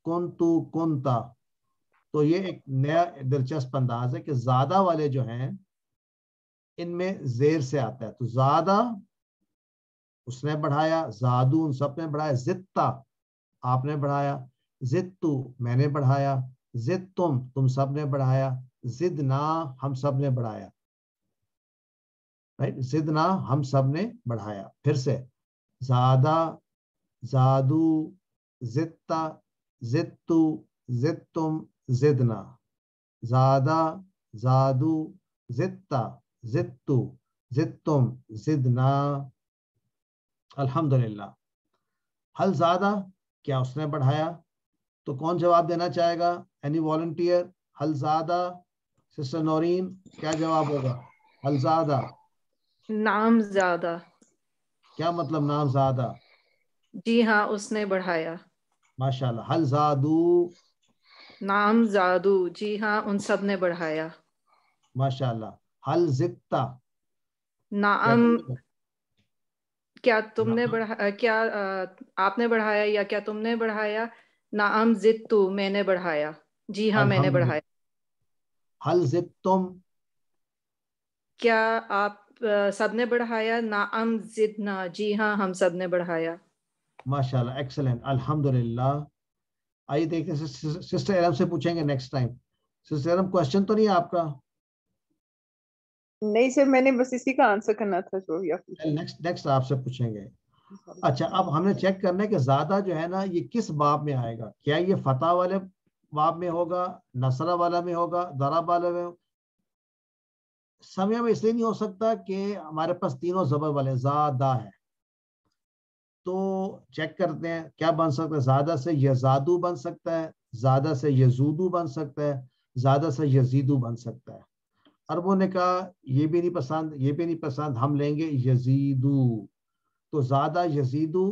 کنتو کنتا۔ تو یہ ایک نیا دلچسپ انداز ہے کہ زیادہ والے جو ہیں ان میں زیر سے آتا ہے، تو زیادہ اس نے بڑھایا، زادو ان سب نے بڑھایا، زدتا آپ نے بڑھایا، زدتو میں نے بڑھایا، زدتم تم سب نے بڑھایا، زدنا ہم سب نے بڑھایا، زدنا ہم سب نے بڑھایا۔ پھر سے زادہ، زادو، زدتا، زدتو، زدتم، زدنا، زادہ، زادو، زدتا، زدتو، زدتم، زدنا۔ الحمدللہ۔ حل زادہ کیا اس نے بڑھایا؟ تو کون جواب دینا چاہے گا؟ Any volunteer? حل زادہ، سسٹر نورین کیا جواب ہوگا؟ حل زادہ
نام زیادہ۔
کیا مطلب نام زادہ؟
جی ہاں اس نے بڑھایا۔
ماشاءاللہ۔ حل زادو؟
نام زادو، جی ہاں ان سب نے بڑھایا۔
ماشاءاللہ۔ حل زدتا؟
نعم، کیا تم نے بڑھایا، کیا آپ نے بڑھایا یا کیا تم نے بڑھایا؟ نعم زدتو میں نے بڑھایا، جی ہاں میں نے بڑھایا۔
حل زدتم؟
کیا آپ سب نے بڑھایا؟ نعم زدنا، جی ہاں ہم سب نے بڑھایا۔
ماشاءاللہ، ایکسلنٹ، الحمدللہ۔ آئیے دیکھتے ہیں سسٹر ارم سے پوچھیں گے next time. Sister Iram question تو نہیں ہے آپ کا؟
نہیں سر، میں نے بس اسی کا آنسر کرنا تھا جو
نیکسٹ آپ سے پوچھیں گے۔ اچھا، اب ہم نے چیک کرنا ہے کہ زیادہ جو ہے نا یہ کس باب میں آئے گا، کیا یہ فتح والے باب میں ہوگا، نصرہ والا میں ہوگا، ضرب والا میں ہوگا؟ سمیہ میں اس لیے نہیں ہو سکتا کہ ہمارے پاس تینوں زبر والے زیادہ ہے، تو چیک کرتے ہیں کیا بن سکتا ہے۔ زیادہ سے یزادو بن سکتا ہے، زیادہ سے یزودو بن سکتا ہے، زیادہ سے یزیدو بن سکتا ہے۔ عربوں نے کہا یہ بھی نہیں پسند، یہ بھی نہیں پسند، ہم لیں گے یزیدو. تو زیادہ یزیدو،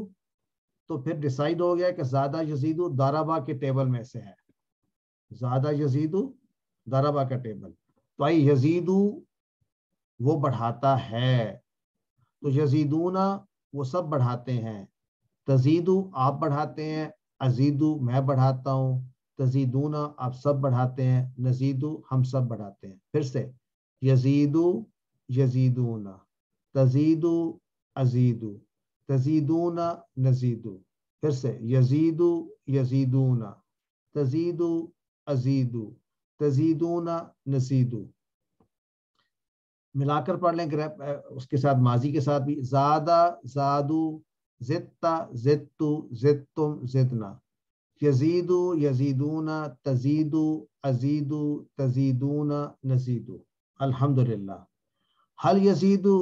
تو پھر ڈیسائیڈ ہو گیا کہ زیادہ یزیدو ضربہ کے ٹیبل میں سے ہے. زیادہ یزیدو ضربہ کا ٹیبل. تو آئی یزیدو وہ بڑھاتا ہے، تو یزیدونا وہ سب بڑھاتے ہیں. تزیدو آپ بڑھاتے ہیں، ازیدو میں بڑھاتا ہوں، تزیدونا آپ سب بڑھاتے ہیں، نزیدو ہم سب بڑھاتے ہیں. پھر سے یزیدو یزیدونا، تزیدو ازیدو، تزیدونا نزیدو. پھر سے یزیدو یزیدونا، تزیدو ازیدو، تزیدونا نزیدو. ملا کر پڑھ لیں اس کے ساتھ ماضی کے ساتھ بھی. زادہ زادو، زدتا زدتو، زدتم زدنا. یزیدو یزیدونا، تزیدو ازیدو، تزیدونا نزیدو. الحمدللہ. حل یزیدو،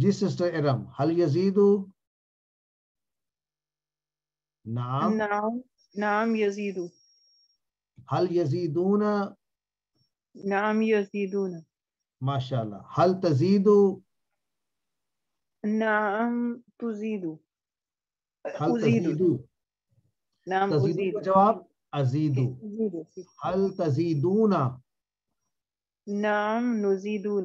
جی سسٹر ارم، حل یزیدو؟ نعم
نعم نعم یزیدو.
حل یزیدونا؟
نعم یزیدون.
ماشاءاللہ. حل تزیدو؟
نعم تزیدو.
حل
ازیدو.
تزیدو؟
نعم
تزیدو
ازیدو.
کا جواب ازیدو.
ازیدو.
حل تزیدونا؟
نعم نزیدون.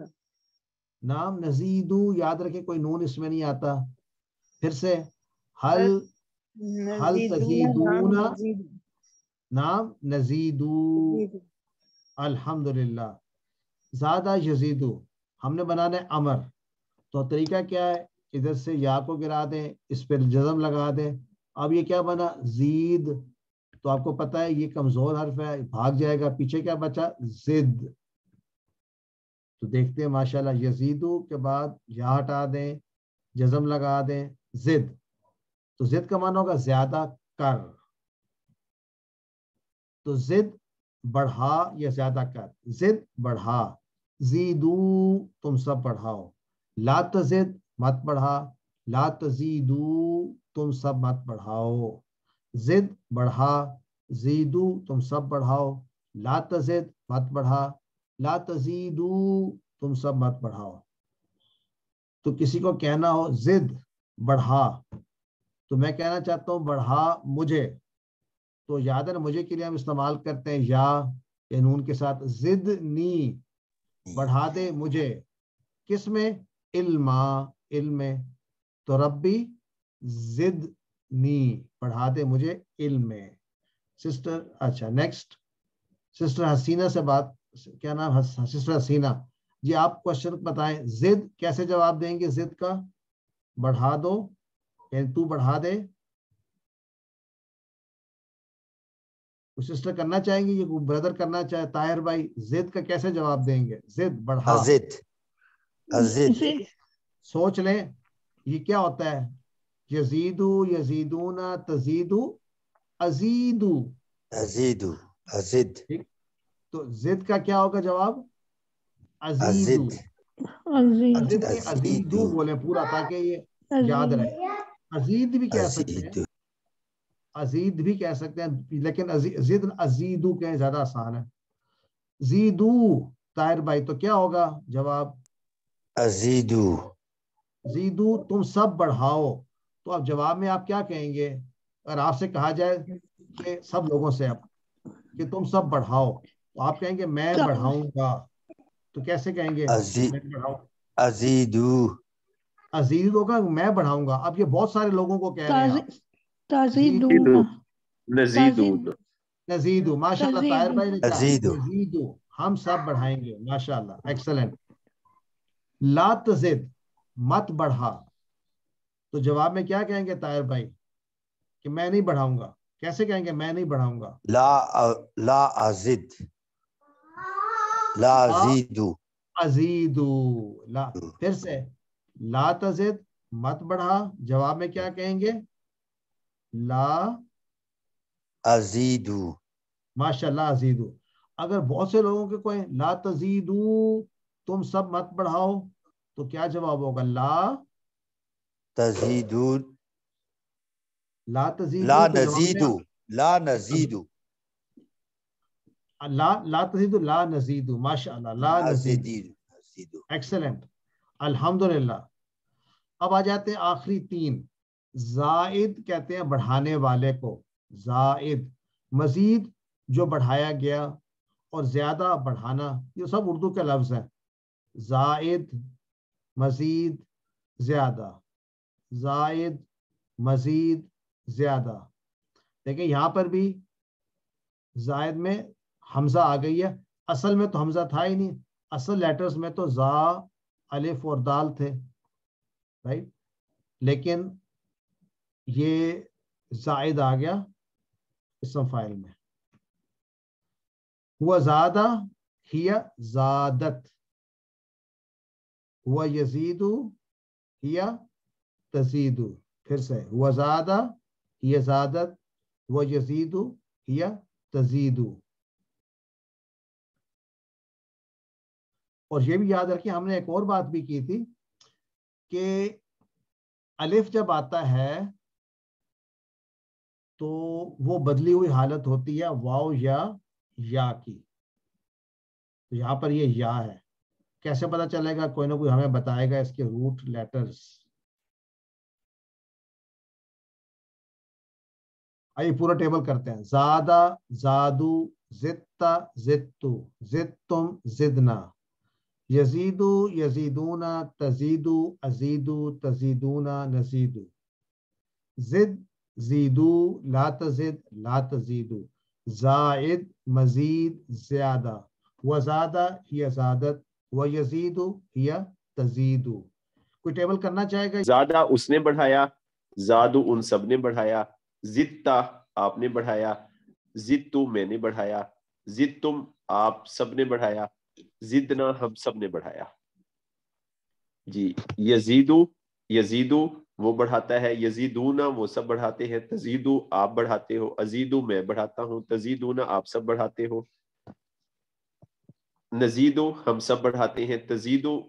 نام نزیدو، یاد رکھیں کوئی نون اس میں نہیں آتا. پھر سے حل تزیدونا، نام نزیدو. الحمدللہ. زیادہ یزیدو ہم نے بنانا ہے امر. تو طریقہ کیا ہے؟ ادھر سے یا کو گرا دیں، اس پہ جزم لگا دیں. اب یہ کیا بنا؟ زید. تو آپ کو پتہ ہے یہ کمزور حرف ہے، بھاگ جائے گا. پیچھے کیا بچا؟ زد. تو دیکھتے ہیں ماشاءاللہ، یزیدو کے بعد یا ہٹا دیں، جزم لگا دیں، زد. تو زد کا معنی ہوگا زیادہ کر. تو زد بڑھا یا زیادہ کر. زد بڑھا. زیدو تم سب بڑھاؤ. لا تزد مت بڑھا. لا تزیدو تم سب مت بڑھاؤ. زد بڑھا. زیدو تم سب بڑھاؤ. لا تزد مت بڑھا. لا تزیدو تم سب مت بڑھاؤ. تو کسی کو کہنا ہو زد بڑھا، تو میں کہنا چاہتا ہوں بڑھا مجھے. تو یاد ہے نا، مجھے کے لیے ہم استعمال کرتے ہیں یا نون کے ساتھ. زد نی، بڑھا دے مجھے. کس میں؟ علما، علم میں. تو ربی زد نی، بڑھا دے مجھے علم میں. سسٹر اچھا نیکسٹ سسٹر حسینہ سے بات، کیا نام؟ سسٹر حسینہ جی، آپ کوشچن بتائیں. زد کیسے جواب دیں گے؟ زد کا بڑھا دو، یعنی تو بڑھا دے. سسٹر کرنا چاہیں گے، یہ بردر کرنا چاہے طاہر بھائی، زد کا کیسے جواب دیں گے؟ زد بڑھا.
ازد.
سوچ لیں یہ کیا ہوتا ہے؟ یزیدو یزیدونا، تزیدو ازیدو.
ازیدو ازد.
تو زد کا کیا ہوگا جواب؟ ازیدو. ازد نہیں، ازیدو بولے پورا تاکہ یہ یاد رہے. ازید بھی کہہ سکتے ہیں، ازید بھی کہہ سکتے ہیں، لیکن زد ازیدو کہیں زیادہ آسان ہے. زیدو طاہر بھائی، تو کیا ہوگا جواب؟
ازیدو.
زیدو تم سب بڑھاؤ. تو اب جواب میں آپ کیا کہیں گے؟ اگر آپ سے کہا جائے کہ سب لوگوں سے اب کہ تم سب بڑھاؤ، تو آپ کہیں گے میں بڑھاؤں گا. تو کیسے کہیں گے؟ میں بڑھاؤں.
ازیدو.
ازید ہوگا میں بڑھاؤں گا. اب یہ بہت سارے لوگوں کو کہہ رہے ہیں آپ. نزیدو. ماشاءاللہ طاہر بھائی نے کہا نزیدو، ہم سب بڑھائیں گے. ماشاءاللہ ایکسلنٹ. لا تزد مت بڑھا. تو جواب میں کیا کہیں گے طاہر بھائی؟ کہ میں نہیں بڑھاؤں گا. کیسے کہیں گے میں نہیں بڑھاؤں گا؟
لا ازد. لا ازیدو.
ازیدو. لا. پھر سے لا تزد مت بڑھا. جواب میں کیا کہیں گے؟ لا
ازیدو.
ماشاءاللہ ازیدو. اگر بہت سے لوگوں کے کوئی لا تزیدو تم سب مت بڑھاؤ، تو کیا جواب ہوگا؟ لا
تزیدو.
لا تزیدو.
لا نزیدو. لا نزیدو.
لا تزیدو لا نزیدو. ماشاءاللہ لا نزیدو.
نزيد.
ایکسلنٹ, الحمدللہ. اب آ جاتے ہیں آخری تین. زائد کہتے ہیں بڑھانے والے کو, زائد. مزید جو بڑھایا گیا, اور زیادہ بڑھانا, یہ سب اردو کے لفظ ہیں. زائد, مزید, زیادہ. زائد, مزید, زیادہ. دیکھیں یہاں پر بھی زائد میں حمزہ آ گئی ہے. اصل میں تو حمزہ تھا ہی نہیں, اصل لیٹرز میں تو زا, الف اور دال تھے, رائٹ. لیکن یہ زائد آ گیا اسم فاعل میں. ہوا زادہ, ہی زادت. ہوا یزید, ہی تزید. پھر سے ہوا زادہ, ہی زادت. ہوا یزید, ہی تزید. اور یہ بھی یاد رکھیں, ہم نے ایک اور بات بھی کی تھی کہ الف جب آتا ہے تو وہ بدلی ہوئی حالت ہوتی ہے واو یا کی. تو یہاں پر یہ یا ہے. کیسے پتا چلے گا؟ کوئی نہ کوئی ہمیں بتائے گا اس کے روٹ لیٹرز. آئیے پورا ٹیبل کرتے ہیں. زادہ, زادو, زدتا, زدتو, زدتم, زدنا. یزیدو, یزیدونا, تزیدو, ازیدو, تزیدونا, نزیدو. زد, زیدو, لا تزد, لا تزیدو. زائد, مزید, زیادہ. وزادہ, ہی زادت. ویزیدو, ہی تزیدو. کوئی ٹیبل کرنا چاہے گا؟
زادہ اس نے بڑھایا, زادو ان سب نے بڑھایا. زدتا آپ نے بڑھایا. زدتو میں نے بڑھایا. زدتم آپ سب نے بڑھایا. زدنا ہم سب نے بڑھایا. جی. یزیدو, یزیدو وہ بڑھاتا ہے. یزیدونا وہ سب بڑھاتے ہیں. تزیدو آپ بڑھاتے ہو. ازیدو میں بڑھاتا ہوں. تزیدونا آپ سب بڑھاتے ہو. نزیدو ہم سب بڑھاتے ہیں. تزیدو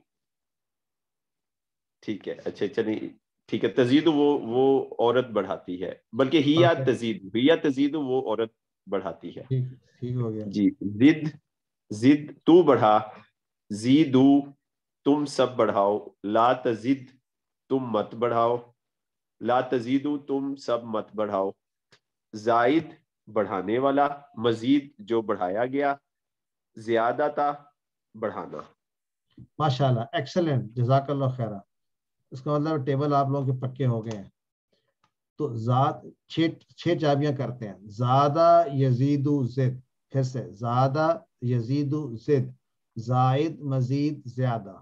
ٹھیک ہے, اچھا چلیے ٹھیک ہے. تزیدو وہ عورت بڑھاتی ہے, بلکہ ہیا تزیدو, ہیا تزیدو وہ عورت بڑھاتی ہے.
ٹھیک ہو گیا
جی. زد, زد تو بڑھا. زیدو تم سب بڑھاؤ. لا تزد تم مت بڑھاؤ. لا تزیدو تم سب مت بڑھاؤ. زائد بڑھانے والا. مزید جو بڑھایا گیا. زیادہ تھا بڑھانا.
ماشاءاللہ, ایکسلنٹ, جزاک اللہ خیرہ. اس کا مطلب ٹیبل آپ لوگوں کے پکے ہو گئے ہیں. تو زاد 6 چابیاں کرتے ہیں. زادہ, یزیدو, زد. پھر سے زادہ, یزیدو, زد. زائد, مزید, زیادہ.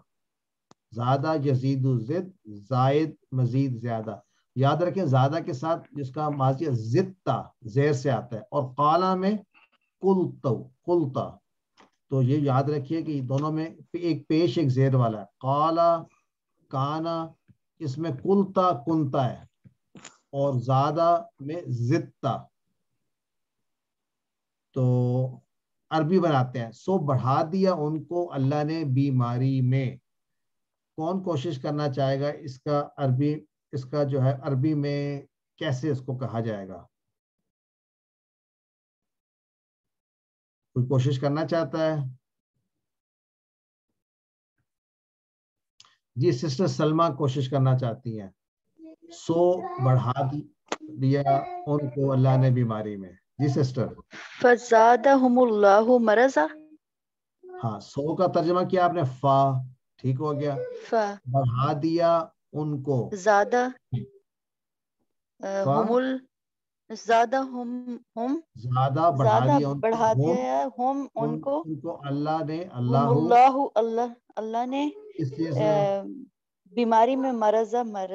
زادہ, یزیدو, زد. زائد, مزید, زیادہ. یاد رکھیں زیادہ کے ساتھ جس کا ماضی زدتا زیر سے آتا ہے, اور قالا میں قلتو, قلتا. تو یہ یاد رکھیے کہ دونوں میں ایک پیش ایک زیر والا ہے. قالا, کانا, اس میں قلتا کنتا ہے, اور زادہ میں زدتا. تو عربی بناتے ہیں. سو بڑھا دیا ان کو اللہ نے بیماری میں. کون کوشش کرنا چاہے گا اس کا عربی, اس کا جو ہے عربی میں کیسے اس کو کہا جائے گا؟ کوئی کوشش کرنا چاہتا ہے؟ جی سسٹر سلمہ کوشش کرنا چاہتی ہیں. سو بڑھا دیا ان کو اللہ نے بیماری میں. جی سسٹر.
فزادہم اللہ مرضا.
ہاں, سو کا ترجمہ کیا آپ نے؟ فا. ٹھیک ہو گیا. بڑھا دیا ان کو.
زادہ ہم زادہ ہم
زیادہ بڑھا دیا
بڑھا دیا ہم ان کو
اللہ نے.
اللہ نے
اس چیز
بیماری میں مرض میں.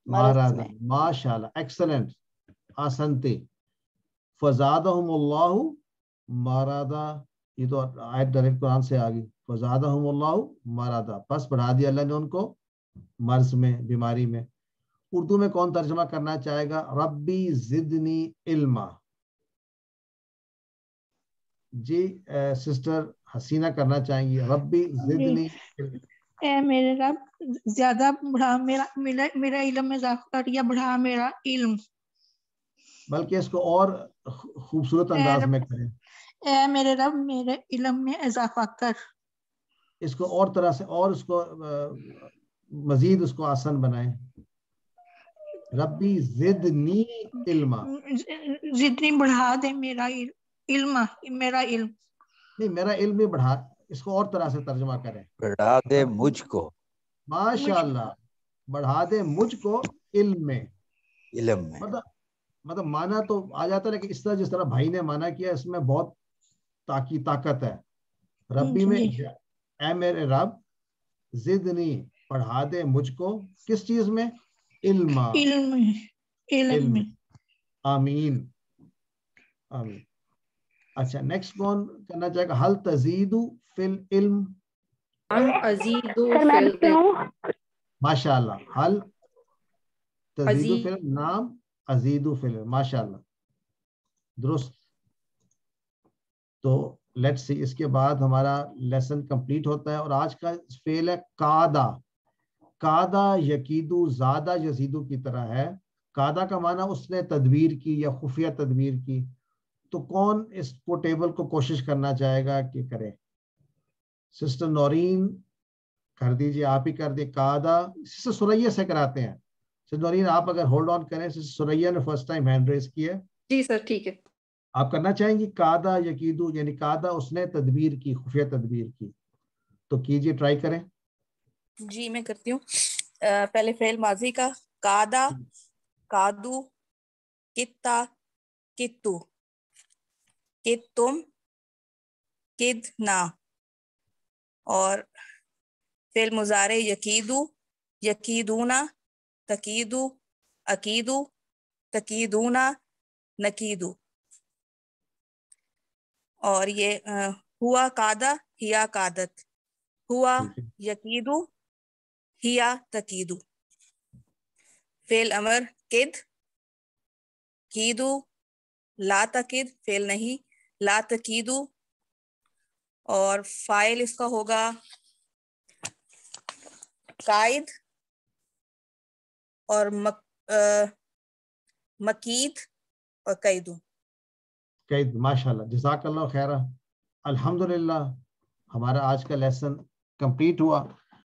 ماشاءاللہ, ایکسلنٹ, آسنتی. فزادہم اللہ مرضا. یہ تو آیت ڈائریکٹ قرآن سے آ گئی. فزادہم اللہ مرضا, بس بڑھا دیا اللہ نے ان کو مرض میں, بیماری میں. اردو میں کون ترجمہ کرنا چاہے گا؟ ربی زدنی علما. جی سسٹر حسینہ کرنا چاہیں گی. ربی زدنی
اے میرے رب زیادہ بڑھا میرا علم میں اضافہ کر, یا بڑھا میرا علم.
بلکہ اس کو اور خوبصورت انداز میں کریں.
اے میرے رب میرے علم میں اضافہ کر.
اس کو اور طرح سے اور اس کو مزید اس کو آسان بنائیں. ربی زدنی علما.
زدنی بڑھا دے میرا علم، میرا علم.
نہیں، میرا علم بھی بڑھا، اس کو اور طرح سے ترجمہ کریں.
بڑھا دے مجھ کو.
ماشاءاللہ. بڑھا دے مجھ کو علم میں.
علم میں
مطلب مانا تو آ جاتا ہے، لیکن اس طرح جس طرح بھائی نے مانا کیا اس میں بہت طاقت ہے. ربی میں اے میرے رب، زدنی پڑھا دے مجھ کو کس چیز میں؟ علم. آمین آمین. اچھا نیکسٹ کون کرنا چاہے گا؟ حل تزید فی العلم.
ازید فی العلم.
ماشاء اللہ. حل تزید فی العلم، نام ازید فی العلم. ماشاء اللہ درست. تو لیٹس سی، اس کے بعد ہمارا لیسن کمپلیٹ ہوتا ہے. اور آج کا فعل ہے قادہ. قادہ یقیدو زادہ یزیدو کی طرح ہے. قادہ کا معنی اس نے تدبیر کی یا خفیہ تدبیر کی. تو کون اس کو ٹیبل کو کوشش کرنا چاہے گا کہ کرے؟ سسٹر نورین کر دیجیے، آپ ہی کر دیں. قادہ سسٹر سریا سے کراتے ہیں. سسٹر نورین آپ اگر ہولڈ آن کریں. سسٹر سریا نے فرسٹ ٹائم ہینڈ ریز کی ہے.
جی سر ٹھیک ہے.
آپ کرنا چاہیں گی؟ قادہ یقیدو یعنی قادہ اس نے تدبیر کی، خفیہ تدبیر کی. تو کیجیے، ٹرائی کریں.
جی میں کرتی ہوں. پہلے فعل ماضی کا قادہ، قادو، کتا، کتو، کتم، کدنا. اور فعل مضارع یقیدو، یقیدونا، تقیدو، عقیدو، تقیدونا، نقیدو. اور یہ ہوا قادہ، ہیا قادت، ہوا یقیدو، ہیا تقیدو. فعل امر کد، کیدو، لا تقید فعل نہیں، لا تقیدو. اور فاعل اس کا ہوگا قائد اور مقید اور قیدو.
قید. ماشاءاللہ جزاک اللہ خیرہ. الحمدللہ ہمارا آج کا لیسن کمپلیٹ ہوا.